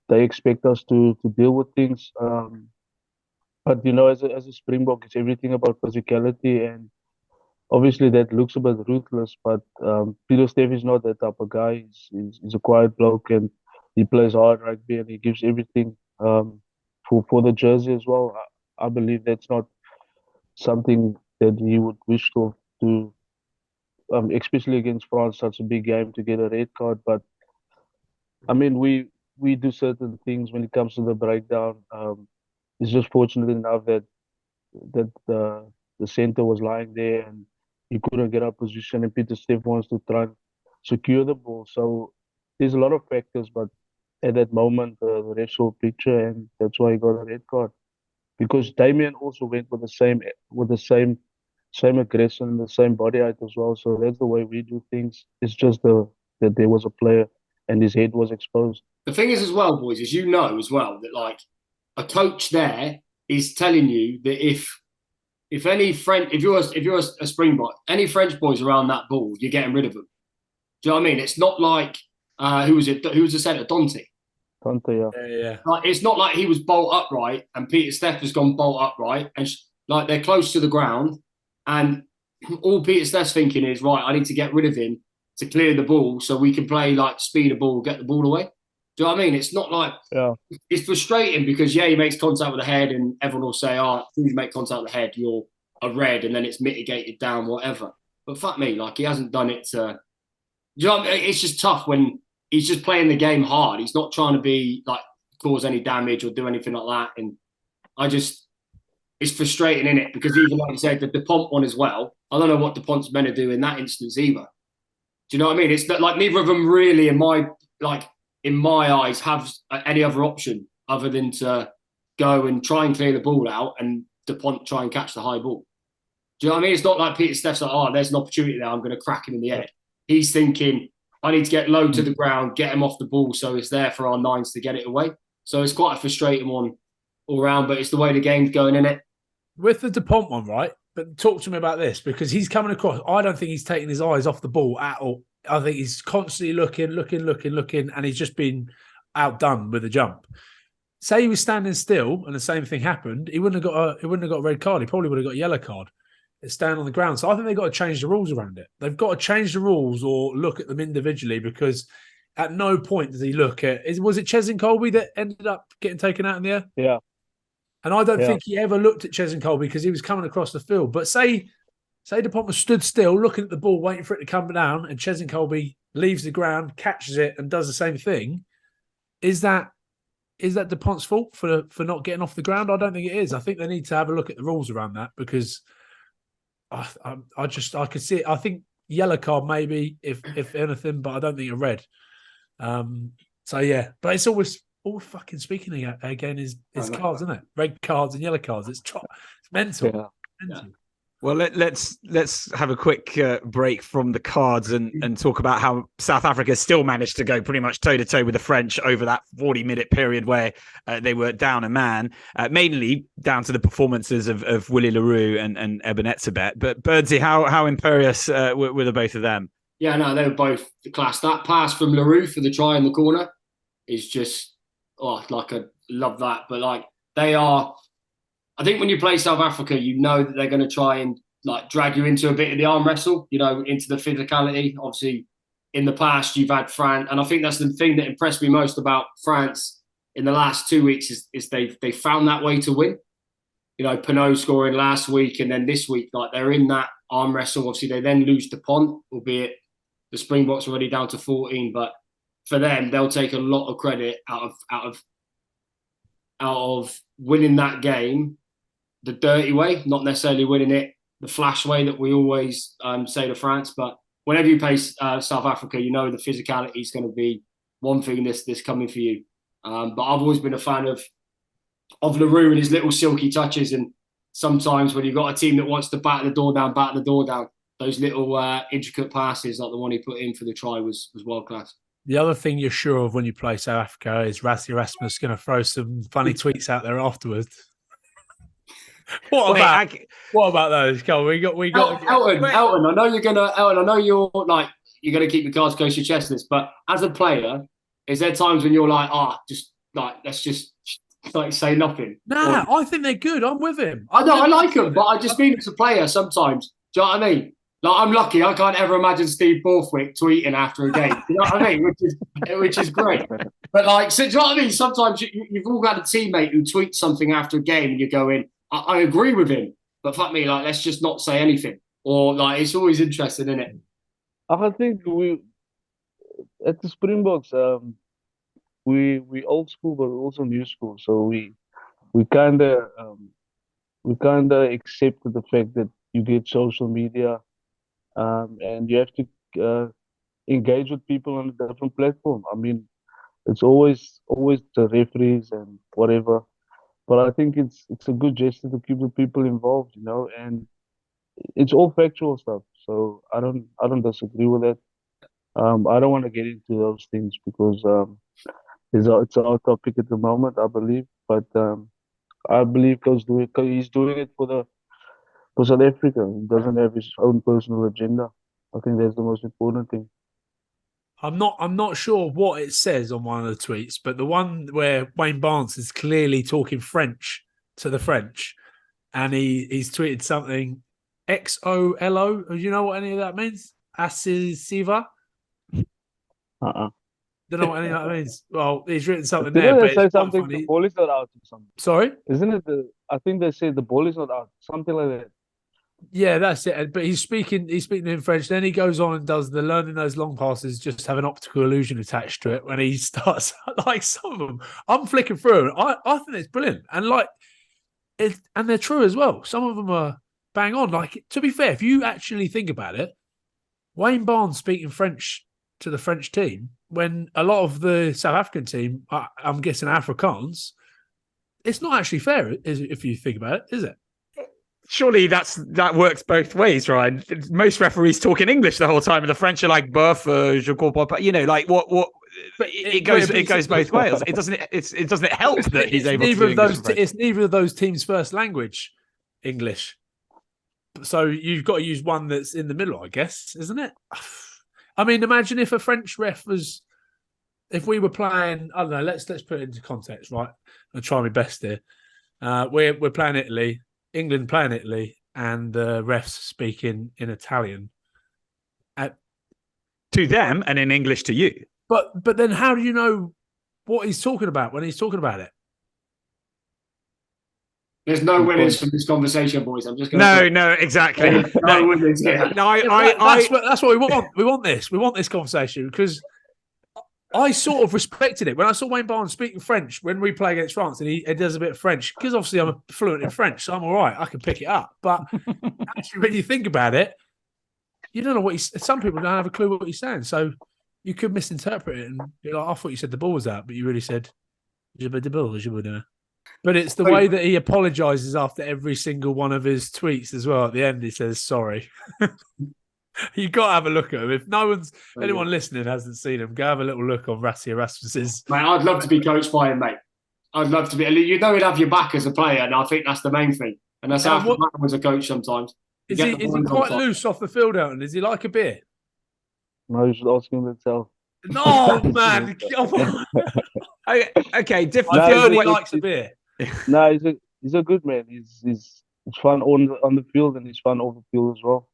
they expect us to deal with things. But you know, as a Springbok, it's everything about physicality, and obviously that looks a bit ruthless. But Peter Steph is not that type of guy. He's a quiet bloke, and he plays hard rugby, and he gives everything for the jersey as well. I believe that's not something that he would wish to especially against France, such a big game, to get a red card. But I mean, we do certain things when it comes to the breakdown. It's just fortunate enough that the center was lying there and he couldn't get up position, and Peter Steph wants to try and secure the ball. So there's a lot of factors, but at that moment, the ref saw a picture, and that's why he got a red card. Because Damien also went with the same aggression, the same body height as well. So that's the way we do things. It's just that there was a player and his head was exposed. The thing is, as well, boys, as you know as well, that like a coach there is telling you that if any French, if you're a Springbok, any French boys around that ball, you're getting rid of them. Do you know what I mean? It's not like who was it? Who was the centre? Dante. Dante, yeah. Yeah. Like, it's not like he was bolt upright and Peter Steph has gone bolt upright, and like they're close to the ground, and all Peter Steph's thinking is, right, I need to get rid of him to clear the ball so we can play like speed the ball, get the ball away. Do you know what I mean? It's not like it's frustrating because he makes contact with the head, and everyone will say, "Oh, as soon as you make contact with the head, you're a red," and then it's mitigated down, whatever. But fuck me, like he hasn't done it to. Do you know what I mean? It's just tough when he's just playing the game hard. He's not trying to be like cause any damage or do anything like that. And it's frustrating, isn't it? Because even like you said, the Dupont one as well. I don't know what Dupont's meant to do in that instance either. Do you know what I mean? It's like neither of them really, in my eyes, have any other option other than to go and try and clear the ball out and Dupont try and catch the high ball. Do you know what I mean? It's not like Peter Steph's like, oh, there's an opportunity there, I'm going to crack him in the head. He's thinking, I need to get low to the ground, get him off the ball so it's there for our nines to get it away. So it's quite a frustrating one all round, but it's the way the game's going, in it. With the Dupont one, right? But talk to me about this, because he's coming across. I don't think he's taking his eyes off the ball at all. I think he's constantly looking, and he's just been outdone with a jump. Say he was standing still and the same thing happened, he wouldn't have got a red card. He probably would have got a yellow card. It's stand on the ground. So I think they've got to change the rules around it. They've got to change the rules or look at them individually, because at no point does he look at. Was it Cheslin Colby that ended up getting taken out in the air? Yeah. And I don't think he ever looked at Cheslin Colby because he was coming across the field. But say Dupont was stood still, looking at the ball, waiting for it to come down, and Cheslin Colby leaves the ground, catches it, and does the same thing. Is that Dupont's fault for not getting off the ground? I don't think it is. I think they need to have a look at the rules around that, because I could see it. I think yellow card maybe, if anything, but I don't think a red. So yeah, but it's always all fucking speaking again is cards, isn't it? Red cards and yellow cards. It's mental. Yeah. Mental. Well, let's have a quick break from the cards and talk about how South Africa still managed to go pretty much toe-to-toe with the French over that 40-minute period where they were down a man, mainly down to the performances of Willie Leroux and Eben Etzebeth. But Birdsey, how imperious were the both of them? Yeah, no, they were both the class. That pass from Leroux for the try in the corner is just, I love that. But like they are... I think when you play South Africa, you know that they're going to try and like drag you into a bit of the arm wrestle, into the physicality. Obviously, in the past, you've had France, and I think that's the thing that impressed me most about France in the last 2 weeks is they found that way to win. Pinot scoring last week, and then this week, like they're in that arm wrestle. Obviously, they then lose Dupont, albeit the Springboks are already down to 14. But for them, they'll take a lot of credit out of winning that game the dirty way, not necessarily winning it the flash way that we always say to France. But whenever you play South Africa, the physicality is going to be one thing this coming for you. But I've always been a fan of Leroux and his little silky touches. And sometimes when you've got a team that wants to batten the door down, those little intricate passes like the one he put in for the try was world class. The other thing you're sure of when you play South Africa is Rassie Erasmus going to throw some funny tweets out there afterwards. What about those? Come on, we got Elton. I know you're gonna. Elton, I know you're gonna keep your cards close to your chest. But as a player, is there times when you're like, just like let's just like say nothing. Nah, I think they're good. I'm with him. I know I like them, but I just mean as a player sometimes. Do you know what I mean? Like I'm lucky. I can't ever imagine Steve Borthwick tweeting after a game. You know what I mean? Which is great. But like, so, do you know what I mean? Sometimes you've all got a teammate who tweets something after a game, and you're going, I agree with him, but fuck me, like let's just not say anything. Or like, it's always interesting, isn't it? I think we at the Springboks, we old school, but also new school. So we kind of accepted the fact that you get social media, and you have to engage with people on a different platform. I mean, it's always the referees and whatever. But I think it's a good gesture to keep the people involved, and it's all factual stuff. So I don't disagree with that. I don't want to get into those things because it's a hot topic at the moment, I believe. But I believe he's doing it for South Africa. He doesn't have his own personal agenda. I think that's the most important thing. I'm not sure what it says on one of the tweets, but the one where Wayne Barnes is clearly talking French to the French, and he's tweeted something XOLO. Do you know what any of that means? Assisiva? Uh-uh. Don't know what any of that means. Well, he's written something Didn't there, they but say it's quite something? funny. The ball is not out or something. Sorry? Isn't it I think they said the ball is not out, something like that. Yeah, that's it. But he's speaking in French. Then he goes on and does the learning those long passes just have an optical illusion attached to it when he starts like some of them. I'm flicking through and I think it's brilliant. And and they're true as well. Some of them are bang on. Like, to be fair, if you actually think about it, Wayne Barnes speaking French to the French team when a lot of the South African team, I'm guessing Afrikaans, it's not actually fair, if you think about it, is it? Surely that works both ways, Ryan. Most referees talk in English the whole time, and the French are like "boeuf, je comprends pas." You know, like what? But it goes both ways. It doesn't help that he's able to do English. It's neither of those teams' first language, English. So you've got to use one that's in the middle, I guess, isn't it? I mean, imagine if a French ref was, if we were playing, I don't know. Let's put it into context, right? I'll try my best here. We're playing Italy. England playing Italy, and the refs speaking in Italian to them and in English to you. But then how do you know what he's talking about when he's talking about it? There's no winners from this conversation, boys. I'm just going no, exactly. No winners here. No, that's what we want. We want this. We want this conversation because I sort of respected it when I saw Wayne Barnes speaking French when we play against France, and he does a bit of French because obviously I'm fluent in French, so I'm all right. I can pick it up. But actually, when you think about it, you don't know what some people don't have a clue what he's saying, so you could misinterpret it and be like, "I thought you said the ball was out," but you really said the ball. But it's the way that he apologizes after every single one of his tweets as well. At the end, he says sorry. You've got to have a look at him. If anyone listening hasn't seen him, go have a little look on Rassie Erasmus's. Mate, I'd love to be coached by him, mate. I'd love to be. You know, he'd have your back as a player, and I think that's the main thing. And that's how I was a coach sometimes. Is he quite loose off the field, Elton? Is he like a beer? No, you should ask him himself. No, man. Okay, different. He likes a beer. No, he's a good man. He's fun on the field, and he's fun off the field as well.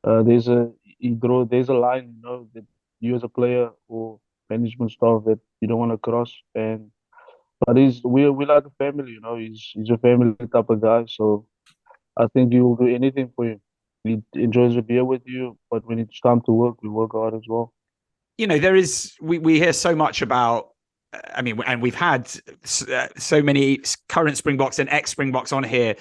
There's a line, that you as a player or management staff that you don't want to cross. But we're like a family, He's a family type of guy, so I think he will do anything for you. He enjoys a beer with you, but when it's time to work, we work hard as well. We hear so much about. I mean, and we've had so many current Springboks and ex-Springboks on here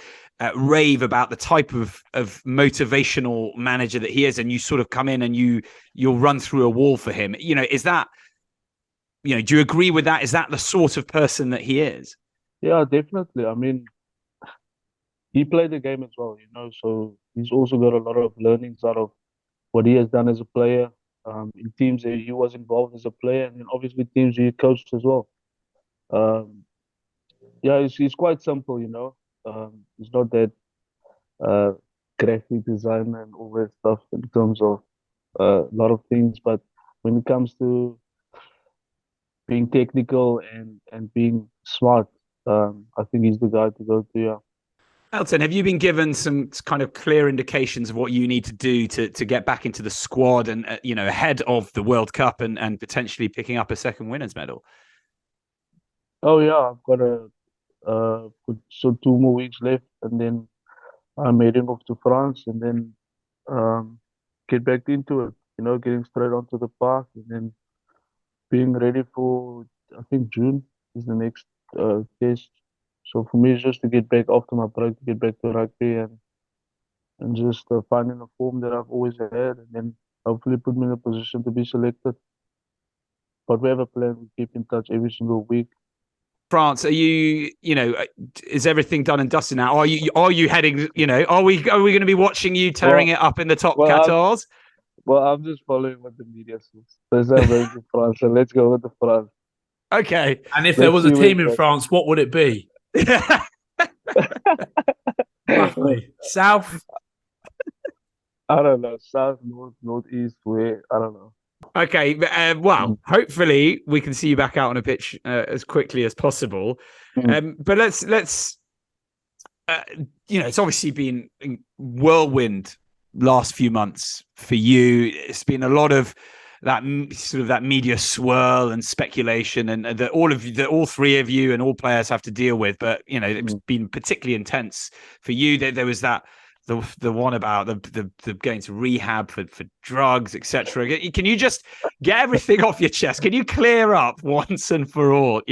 rave about the type of motivational manager that he is, and you sort of come in and you'll run through a wall for him. Is that, do you agree with that? Is that the sort of person that he is? Yeah, definitely. I mean, he played the game as well, so he's also got a lot of learnings out of what he has done as a player. In teams that he was involved as a player, and then obviously teams he coached as well. He's quite simple, He's not that graphic design and all that stuff in terms of a lot of things, but when it comes to being technical and being smart. I think he's the guy to go to. Yeah. Elton, have you been given some kind of clear indications of what you need to do to get back into the squad and ahead of the World Cup and potentially picking up a second winners medal? Oh yeah, I've got so 2 more weeks left, and then I'm heading off to France, and then get back into it. Getting straight onto the path, and then being ready for, I think June is the next test. So for me, it's just to get back after my break, to get back to rugby and just finding a form that I've always had, and then hopefully put me in a position to be selected. But we have a plan. We keep in touch every single week. France, are you, is everything done and dusted now? Are you heading, are we going to be watching you tearing it up in the top 14? Well, I'm just following what the media says. There's no going to France, so let's go with the France. Okay. And if there was a team in France, what would it be? Roughly. South? I don't know. South, north, northeast, where? I don't know. Okay. Well, hopefully we can see you back out on a pitch as quickly as possible. But let's it's obviously been whirlwind last few months for you. It's been a lot of that media swirl and speculation, and that all three of you and all players have to deal with. But it's been particularly intense for you. There was that the one about the going to rehab for drugs, etc. Can you just get everything off your chest? Can you clear up once and for all?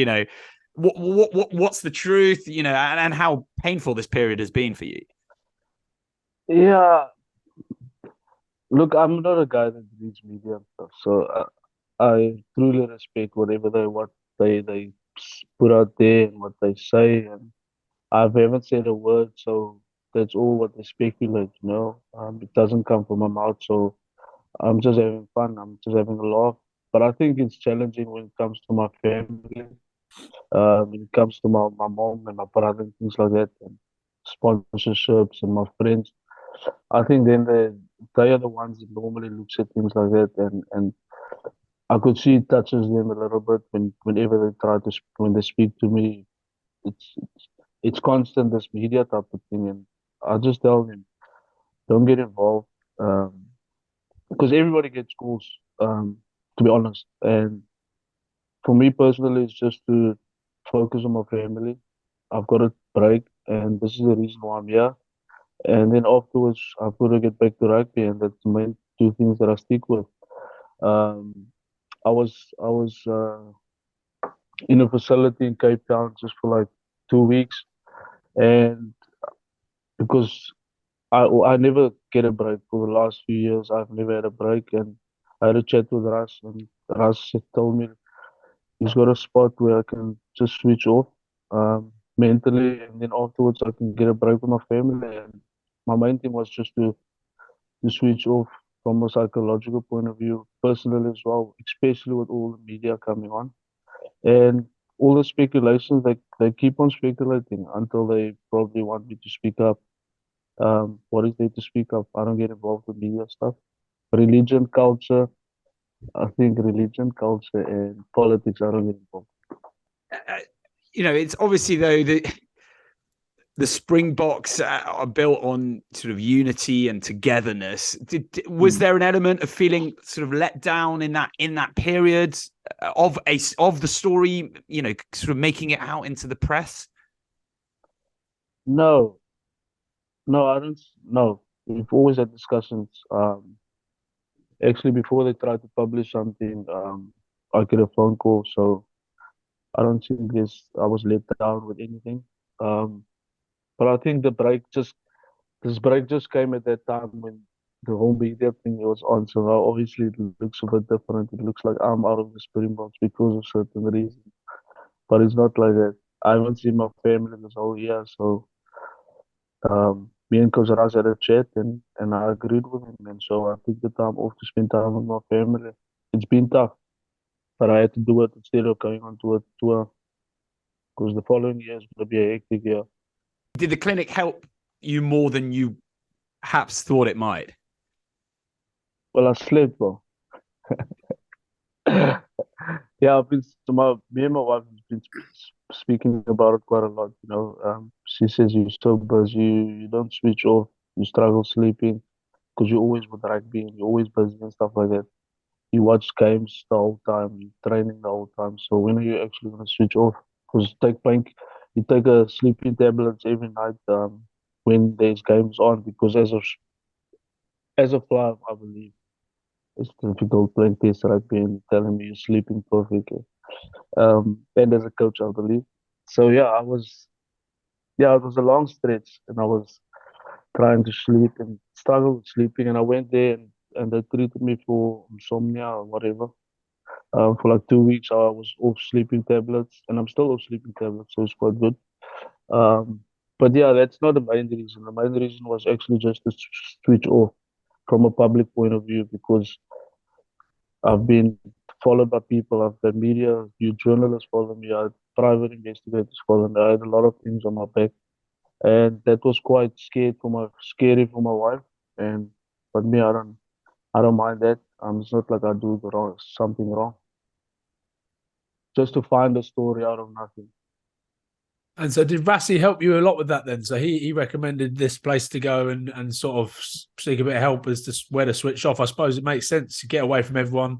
What's the truth? And how painful this period has been for you. Yeah. Look, I'm not a guy that reads media and stuff, so I truly respect what they put out there and what they say, and I haven't said a word, so that's all what they speculate. It doesn't come from my mouth, so I'm just having fun. I'm just having a laugh. But I think it's challenging when it comes to my family, when it comes to my mom and my brother and things like that, and sponsorships and my friends. I think then they are the ones that normally looks at things like that, and I could see it touches them a little bit whenever they when they speak to me. It's it's constant, this media type of thing, and I just tell them don't get involved, because everybody gets calls, to be honest. And for me personally, it's just to focus on my family. I've got a break, and this is the reason why I'm here. And then afterwards, I've got to get back to rugby, and that's the main two things that I stick with. Um, I was in a facility in Cape Town just for like 2 weeks, and because I never get a break for the last few years, I've never had a break, and I had a chat with Ras, and Ras told me he's got a spot where I can just switch off, mentally, and then afterwards I can get a break with my family. And my main thing was just to switch off from a psychological point of view, personally as well, especially with all the media coming on. And all the speculations, they keep on speculating until they probably want me to speak up. What is there to speak up? I don't get involved with media stuff. Religion, culture, I think religion, culture, and politics, I don't get involved. It's obviously, though, the Springboks are built on sort of unity and togetherness. Was there an element of feeling sort of let down in that period of the story, sort of making it out into the press? No, I don't. No, we've always had discussions. Actually, before they tried to publish something, I get a phone call. So I don't think I was let down with anything. Um, but I think this break just came at that time when the whole media thing was on. So now obviously it looks a bit different. It looks like I'm out of the Springboks because of certain reasons. But it's not like that. I haven't seen my family this whole year, so me and Coach Raz had a chat, and I agreed with him, and so I took the time off to spend time with my family. It's been tough, but I had to do it instead of going on to a tour, because the following year is going to be a hectic year. Did the clinic help you more than you perhaps thought it might? Well, I slept well. Yeah, I've been to me and my wife have been speaking about it quite a lot. She says you're so busy, you don't switch off, you struggle sleeping because you're always with rugby and you're always busy and stuff like that. You watch games the whole time, you're training the whole time. So when are you actually gonna switch off? Because you take a sleeping tablets every night when there's games on. Because as a player, I believe it's difficult playing test rugby and telling me you're sleeping perfectly. And as a coach, I believe. So yeah, it was a long stretch, and I was trying to sleep and struggled with sleeping. And I went there and they treated me for insomnia or whatever. For like 2 weeks, I was off sleeping tablets, and I'm still off sleeping tablets, so it's quite good. Um, but yeah, that's not the main reason. The main reason was actually just to switch off from a public point of view because I've been followed by people. I've got media, you journalists follow me, I had private investigators follow me. I had a lot of things on my back, and that was quite scary for my wife. And but me, I don't mind that. It's not like I do something wrong. Just to find a story out of nothing. And so did Rassie help you a lot with that then? So he recommended this place to go and sort of seek a bit of help as to where to switch off. I suppose it makes sense to get away from everyone.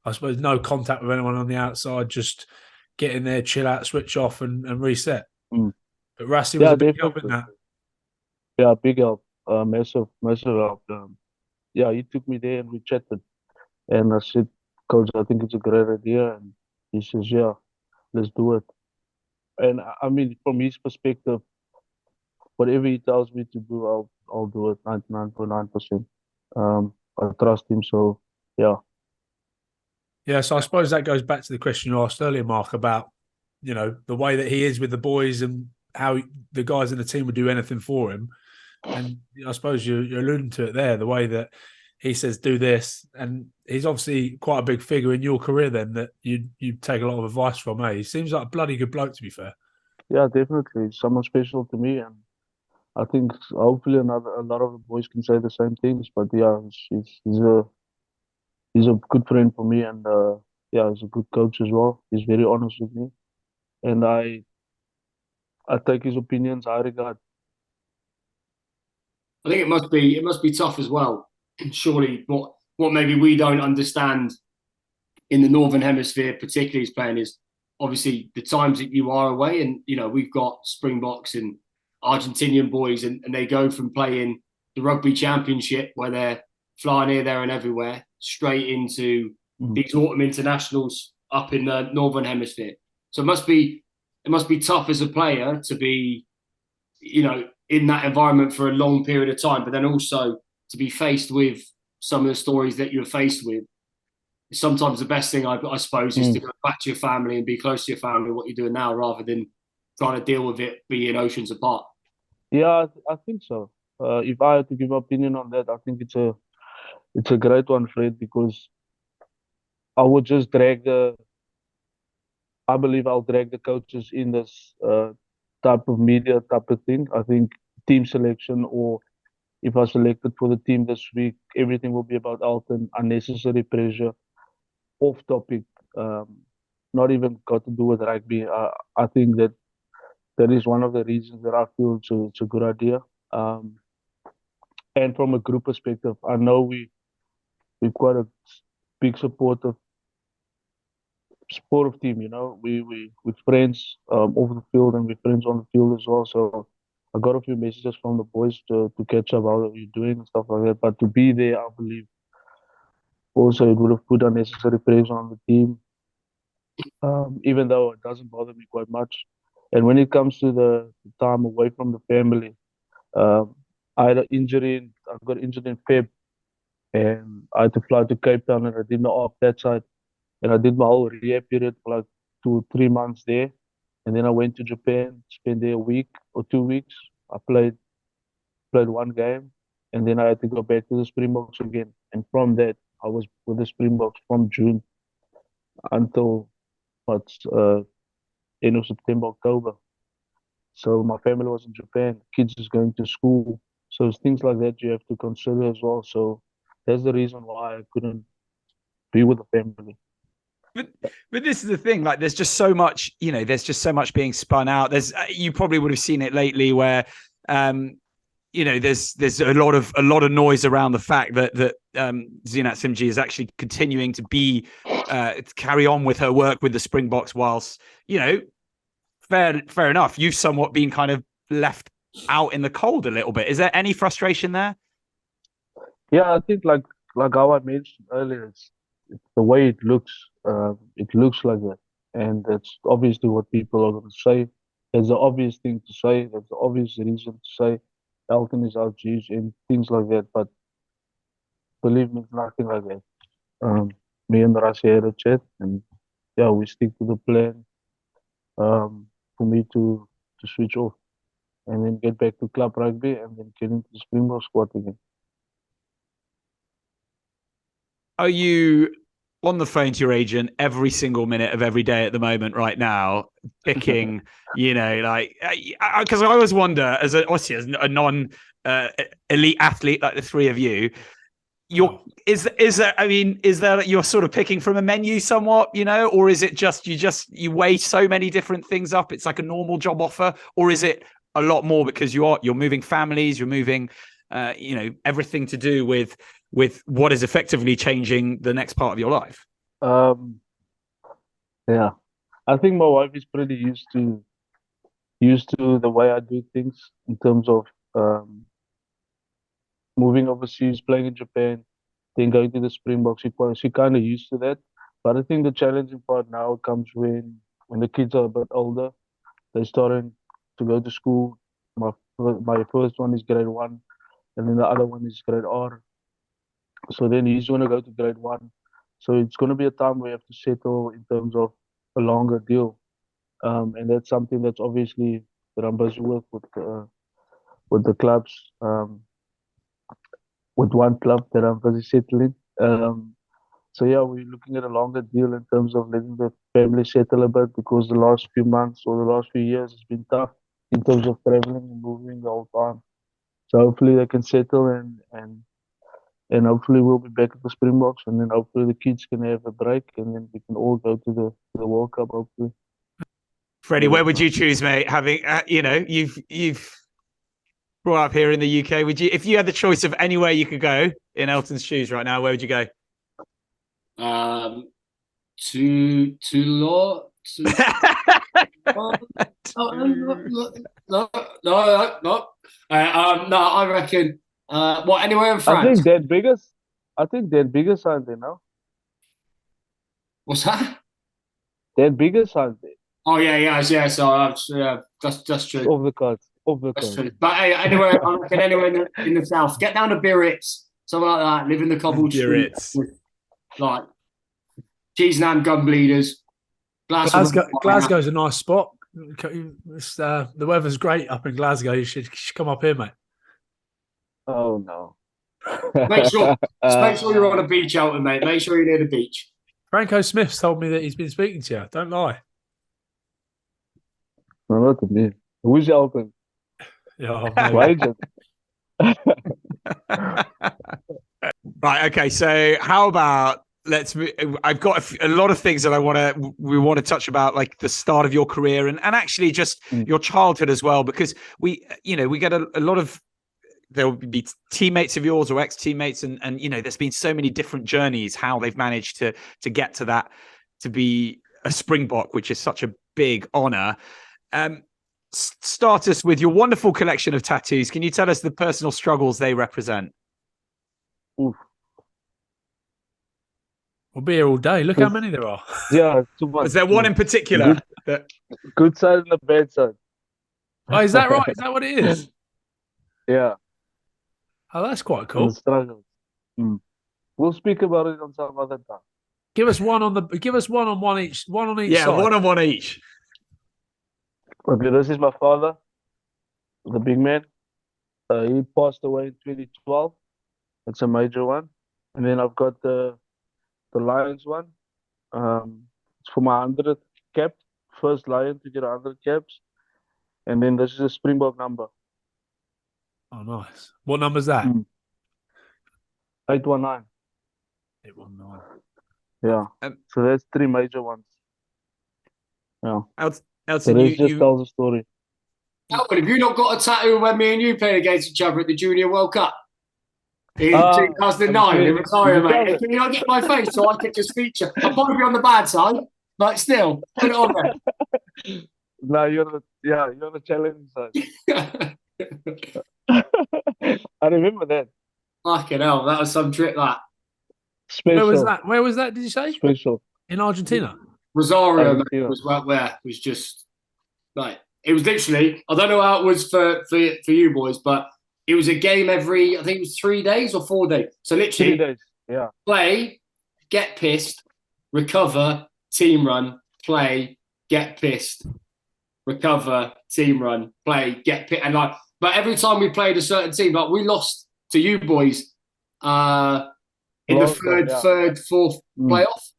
I suppose no contact with anyone on the outside, just get in there, chill out, switch off and reset. Mm. But Rassie was Yeah, a big help in definitely. that. Yeah, big help. Massive help. Yeah, he took me there and we chatted. And I said, Coach, I think it's a great idea. And he says, yeah, let's do it. And I mean, from his perspective, whatever he tells me to do, I'll do it 99.9%. I trust him, so yeah. Yeah, so I suppose that goes back to the question you asked earlier, Mark, about, the way that he is with the boys and how the guys in the team would do anything for him. And I suppose you're alluding to it there, the way that he says, do this. And he's obviously quite a big figure in your career then that you take a lot of advice from, eh? He seems like a bloody good bloke, to be fair. Yeah, definitely. Someone special to me, and I think hopefully a lot of the boys can say the same things. But yeah, he's a good friend for me, and yeah, he's a good coach as well. He's very honest with me, and I take his opinions high regard. I think it must be tough as well. Surely, what maybe we don't understand in the Northern Hemisphere, particularly as playing, is obviously the times that you are away, and we've got Springboks and Argentinian boys, and they go from playing the Rugby Championship where they're flying here, there, and everywhere, straight into Mm. these autumn internationals up in the Northern Hemisphere. So it must be tough as a player to be, in that environment for a long period of time, but then also to be faced with some of the stories that you're faced with. Sometimes the best thing, I suppose, is to Mm. go back to your family and be close to your family, what you're doing now, rather than trying to deal with it being oceans apart. Yeah, I think so. If I had to give opinion on that, I think it's a great one, Fred, because I would just I believe I'll drag the coaches in this type of media type of thing. I think team selection, or if I selected for the team this week, everything will be about Elton, unnecessary pressure, off topic, um, not even got to do with rugby. I think that is one of the reasons that I feel it's a good idea. Um, and from a group perspective, I know we've got a big supportive team. We're friends off the field and we're friends on the field as well. So I got a few messages from the boys to catch up how you're doing and stuff like that. But to be there, I believe also it would have put unnecessary pressure on the team. Even though it doesn't bother me quite much. And when it comes to the time away from the family, um, I got injured in Feb, and I had to fly to Cape Town, and I did my off that side, and I did my whole rehab period for like 2 3 months there, and then I went to Japan, spent there a week or 2 weeks. I played one game, and then I had to go back to the Springboks again. And from that, I was with the Springboks from June until what's end of September, October. So my family was in Japan, kids is going to school. So it's things like that you have to consider as well. So that's the reason why I couldn't be with the family. But this is the thing, like there's just so much, there's just so much being spun out. There's you probably would have seen it lately where there's a lot of noise around the fact that GUINNESS Simji is actually continuing to carry on with her work with the Springboks whilst, fair enough. You've somewhat been kind of left out in the cold a little bit. Is there any frustration there? Yeah, I think like how I mentioned earlier, it's the way it looks. It looks like that, and that's obviously what people are going to say. There's an obvious thing to say. There's an obvious reason to say Elton is our G's and things like that. But believe me, it's nothing like that. Me and Rassie had a chat, and yeah, we stick to the plan. For me to switch off and then get back to club rugby and then get into the Springbok squad again. Are you on the phone to your agent every single minute of every day at the moment right now, picking, because I always wonder, as a non-elite athlete like the three of you, is there you're sort of picking from a menu somewhat, or is it just you weigh so many different things up, it's like a normal job offer, or is it a lot more because you're moving families, you're moving everything to do with what is effectively changing the next part of your life? Yeah, I think my wife is pretty used to the way I do things in terms of moving overseas, playing in Japan, then going to the Springboks. She kind of used to that. But I think the challenging part now comes when the kids are a bit older. They're starting to go to school. My first one is grade 1, and then the other one is grade R. So then he's going to go to grade 1. So it's going to be a time we have to settle in terms of a longer deal. And that's something that's obviously that I'm busy with the clubs. With one club that I'm busy settling. So yeah, we're looking at a longer deal in terms of letting the family settle a bit, because the last few months or the last few years has been tough in terms of traveling and moving the whole time. So hopefully they can settle and hopefully we'll be back at the Springboks, and then hopefully the kids can have a break and then we can all go to the World Cup hopefully. Freddie, where would you choose, mate? Having you've brought up here in the UK, would you, if you had the choice of anywhere you could go in Elton's shoes right now, where would you go? To law. No. I reckon. Anywhere in France? I think they're biggest, aren't they now? What's that? They're biggest, aren't they? Oh yeah. So that's true. Off the cards. That's true. But hey, anywhere in the south, get down to Biarritz, something like that. Live in the cobbled streets, like cheese and ham gun bleeders. Glasgow's a nice spot. The weather's great up in Glasgow. You should come up here, mate. Oh no. Make sure you're on a beach, Elton, mate. Make sure you're near the beach. Franco Smith's told me that he's been speaking to you. Don't lie. No, not to me. Who's Elton? Yeah, right. Okay. So how about I've got a lot of things that we want to touch about, like the start of your career and actually just your childhood as well, because we get a lot of, there will be teammates of yours or ex-teammates and there's been so many different journeys, how they've managed to get to that, to be a Springbok, which is such a big honor. Start us with your wonderful collection of tattoos. Can you tell us the personal struggles they represent? Oof. We'll be here all day. Look how many there are. Yeah, too much. Is there one in particular? Good side and the bad side. Oh, is that right? Is that what it is? Yeah. Oh, that's quite cool. We'll speak about it on some other time. Give us one on one each Yeah, side. one on one each. Okay, this is my father, the big man. He passed away in 2012. It's a major one. And then I've got the Lions one. It's for my 100th cap. First Lion to get 100 caps. And then this is a Springbok number. Oh, nice. What number's that? 819. 819. Yeah. So that's 3 major ones. Yeah. The Elton, rest just tells a story. Alfred, have you not got a tattoo when me and you played against each other at the Junior World Cup? In 2009 in Rosario, mate. Can you not get my face so I can just feature? I'll probably be on the bad side, but still, put it on there. No, you're the challenging side. I remember that. Fucking hell, that was some trip, that. Special. Where was that, did you say? Special. In Argentina? Rosario, mate, was where it was just, like, it was literally, I don't know how it was for you boys, but it was a game every, I think it was 3 days or 4 days. So literally, 3 days, yeah. Play, get pissed, recover, team run, play, get pissed, recover, team run, play, get pissed. And like, but every time we played a certain team, like we lost to you boys in the fourth playoff.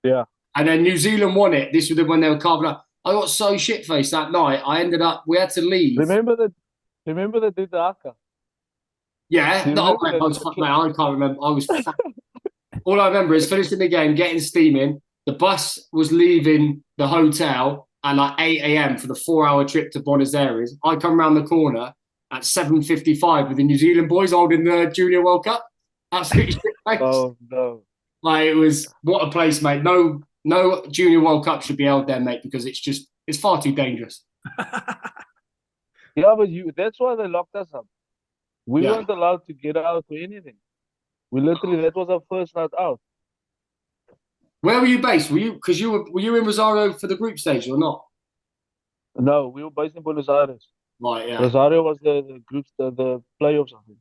Yeah. And then New Zealand won it. This was when they were carving up. I got so shit-faced that night. I ended up, we had to leave. Remember that did the Aka? Yeah. No, I can't remember. I was all I remember is finishing the game, getting steaming. The bus was leaving the hotel at like 8 a.m. for the 4-hour trip to Buenos Aires. I come around the corner at 7:55 with the New Zealand boys holding the Junior World Cup. Absolutely shit-faced. Oh, no. Like, it was, what a place, mate. No Junior World Cup should be held there, mate, because it's far too dangerous. Yeah, but that's why they locked us up. We weren't allowed to get out or anything. That was our first night out. Where were you based? Were you in Rosario for the group stage or not? No, we were based in Buenos Aires. Right, yeah. Rosario was the group, the playoffs, I think.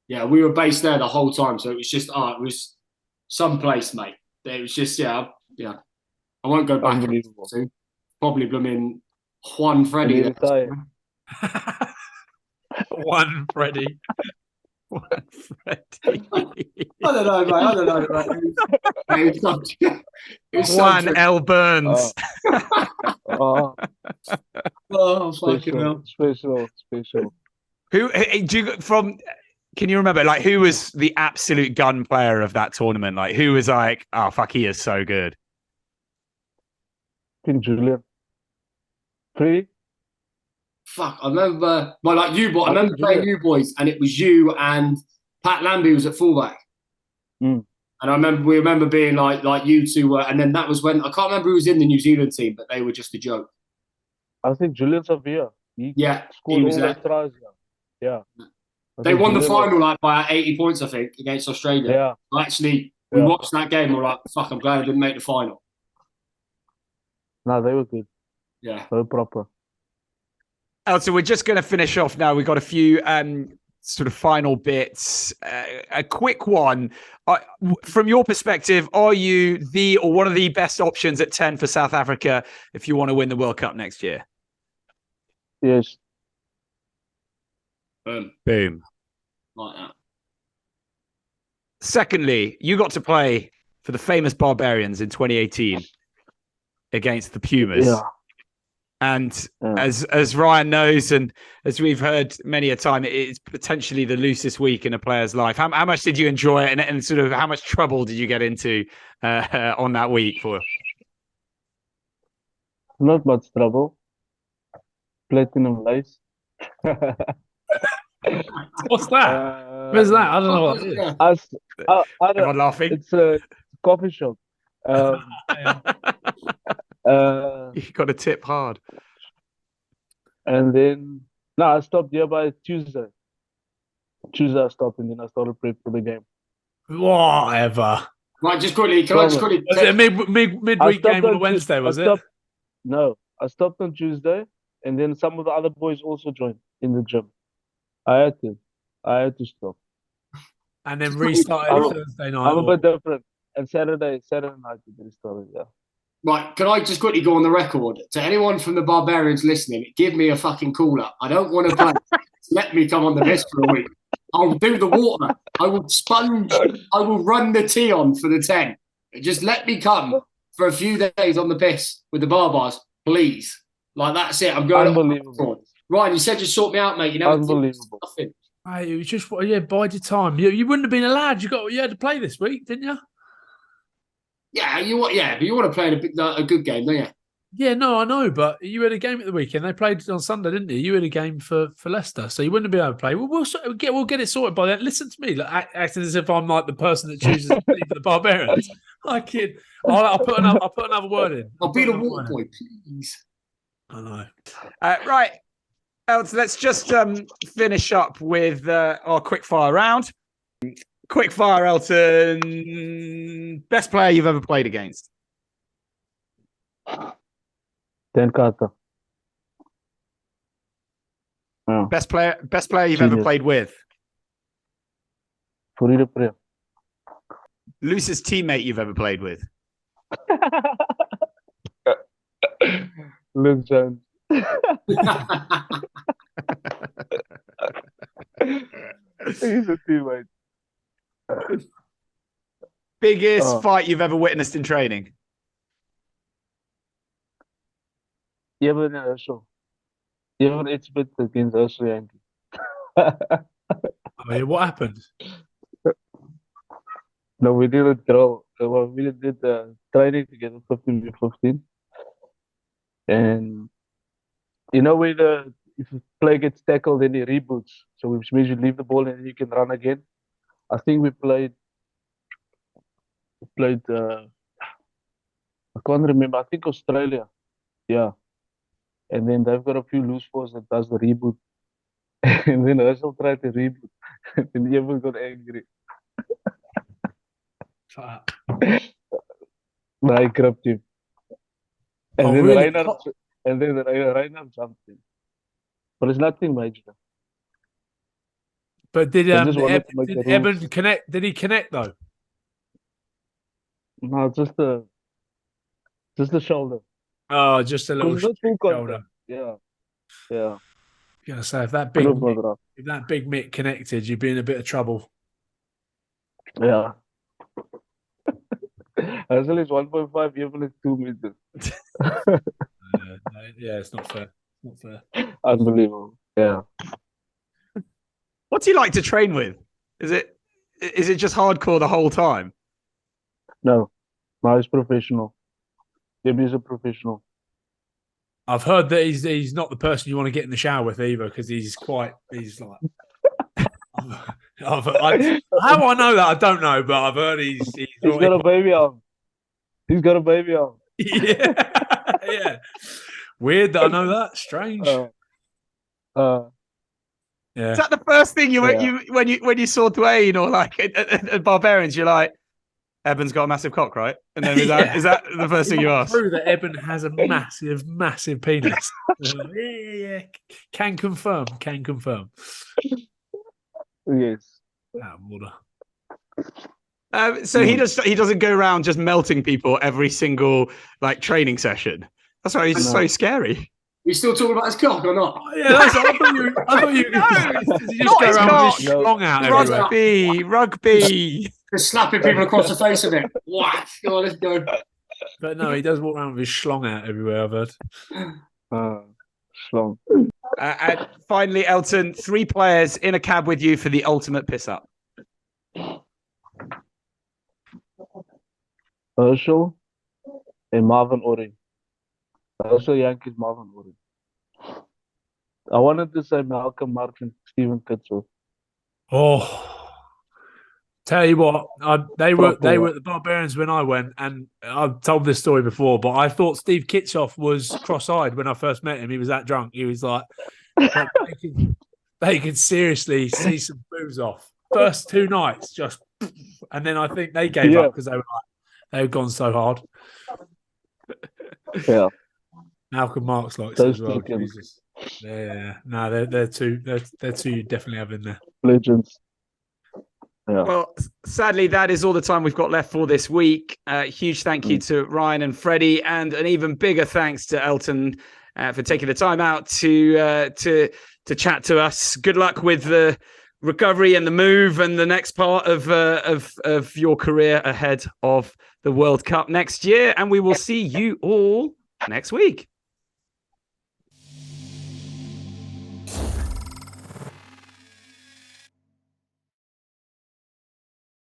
Yeah, we were based there the whole time, so it was just, it was some place, mate. It was just, yeah. I won't go back. Soon. Probably blooming Juan Freddie. One Freddie. One Freddie. I don't know, mate. It was Juan L. Burns. Fucking hell. Special. Can you remember, like, who was the absolute gun player of that tournament? Like, who was like, oh, fuck, he is so good? I think Julian. Freddie? Fuck, I remember, I remember playing you boys, and it was you and Pat Lambie was at fullback. Mm. And we remember being like you two were, and then that was when, I can't remember who was in the New Zealand team, but they were just a joke. I think Julian Savia. He scored all those tries. Yeah. They won the final like by 80 points, I think, against Australia. Yeah. Actually, we watched that game. We're like, fuck, I'm glad I didn't make the final. No, they were good. Yeah. They were proper. So we're just going to finish off now. We've got a few sort of final bits. A quick one. From your perspective, are you the or one of the best options at 10 for South Africa if you want to win the World Cup next year? Yes. Boom. Like that. Secondly, you got to play for the famous Barbarians in 2018 against the Pumas. Yeah. And as Ryan knows, and as we've heard many a time, it's potentially the loosest week in a player's life. How much did you enjoy it, and sort of how much trouble did you get into on that week for? Not much trouble. Platinum lace. What's that? Where's that? I don't know what it is. Everyone laughing? It's a coffee shop. You got to tip hard. And then, I stopped here by Tuesday. I stopped, and then I started prep for the game. Whatever. Right, just quickly. Was it a midweek game on a Wednesday, was it? No, I stopped on Tuesday, and then some of the other boys also joined in the gym. I had to stop. And then restarted Thursday night. I'm a bit different. And Saturday night we restarted, yeah. Right, can I just quickly go on the record? To anyone from the Barbarians listening, give me a fucking call up. I don't want to play. Let me come on the list for a week. I'll do the water. I will sponge. I will run the tea on for the 10. Just let me come for a few days on the piss with the Barbars, please. Like, that's it. I'm going. Unbelievable. Ryan, you said you'd sort me out, mate. You know, unbelievable. It was just bide your time. You wouldn't have been allowed. You had to play this week, didn't you? Yeah, but you want to play in a good game, don't you? Yeah, no, I know, but you had a game at the weekend. They played on Sunday, didn't you? You had a game for Leicester, so you wouldn't be able to play. We'll get it sorted by then. Listen to me, like, acting as if I'm like the person that chooses to play for the Barbarians. I kid. I'll put another word in. I'll be the water boy, please. I know. Right, Elton, let's just finish up with our quickfire round. Quickfire, Elton. Best player you've ever played against? Dan Carter. Yeah. Best player you've ever played with? Freddie Steward. Loosest teammate you've ever played with? Luke Jones. He's a teammate. Biggest fight you've ever witnessed in training? You have an Herschel. You have an exhibit against Rassie Erasmus. Oh, yeah, what happened? No, we didn't draw. We did training together, 15v15. And you know when if a player gets tackled, then he reboots. So which means you leave the ball and then you can run again. I think we played. I can't remember. I think Australia. Yeah. And then they've got a few loose balls that does the reboot. And then Herschel tried to reboot. And everyone got angry. Fuck. I grabbed him. And Oh, then really? Reinhard jumped in. But it's nothing major. But did They just wanted to make did the rules. Eben connect? Did he connect though? No, just the shoulder. Oh, just a little Because it's not full shoulder. contact. Yeah. Gonna say if that Could big have got it up. if that big mitt connected, you'd be in a bit of trouble. Yeah. Herschel is 1.5, Evan is 2 meters. Yeah, it's not fair. Not fair. Unbelievable. Yeah. What's he like to train with? Is it just hardcore the whole time? No, he's professional. Maybe he's a professional. I've heard that he's not the person you want to get in the shower with either because he's like. How I know that I don't know, but I've heard he's got a baby arm. He's got a baby arm. Yeah. Weird that I know that. Strange. Yeah. Is that the first thing when you saw Dwayne or like at Barbarians, you're like, Eben's got a massive cock, right? And then is that the first thing you ask? True that Eben has a massive penis. Yeah. Can confirm. Yes. Water. So he doesn't go around just melting people every single like training session. That's why he's so scary. We still talking about his cock or not? Yeah, I thought you just go around with his schlong out everywhere. Rugby. Just slapping people across the face of it. What? Go on, let's go. But no, he does walk around with his schlong out everywhere, I've heard. Schlong. And finally, Elton, 3 players in a cab with you for the ultimate piss up. Herschel and Marvin Oren. Herschel Jantjies, Marvin Oren. I wanted to say Malcolm Mark and Stephen Kitzel. Oh, tell you what, they were at the Barbarians when I went, and I've told this story before, but I thought Steve Kitzoff was cross-eyed when I first met him. He was that drunk. He was like they could seriously see some booze off. First 2 nights, just, and then I think they gave up because they were gone so hard. Yeah. Malcolm Marks likes Those as well. two Jesus. Yeah. No, they're two you definitely have in there. Legends. Yeah. Well, sadly, that is all the time we've got left for this week. Huge thank you to Ryan and Freddie, and an even bigger thanks to Elton for taking the time out to chat to us. Good luck with the recovery and the move and the next part of your career ahead of the World Cup next year. And we will see you all next week.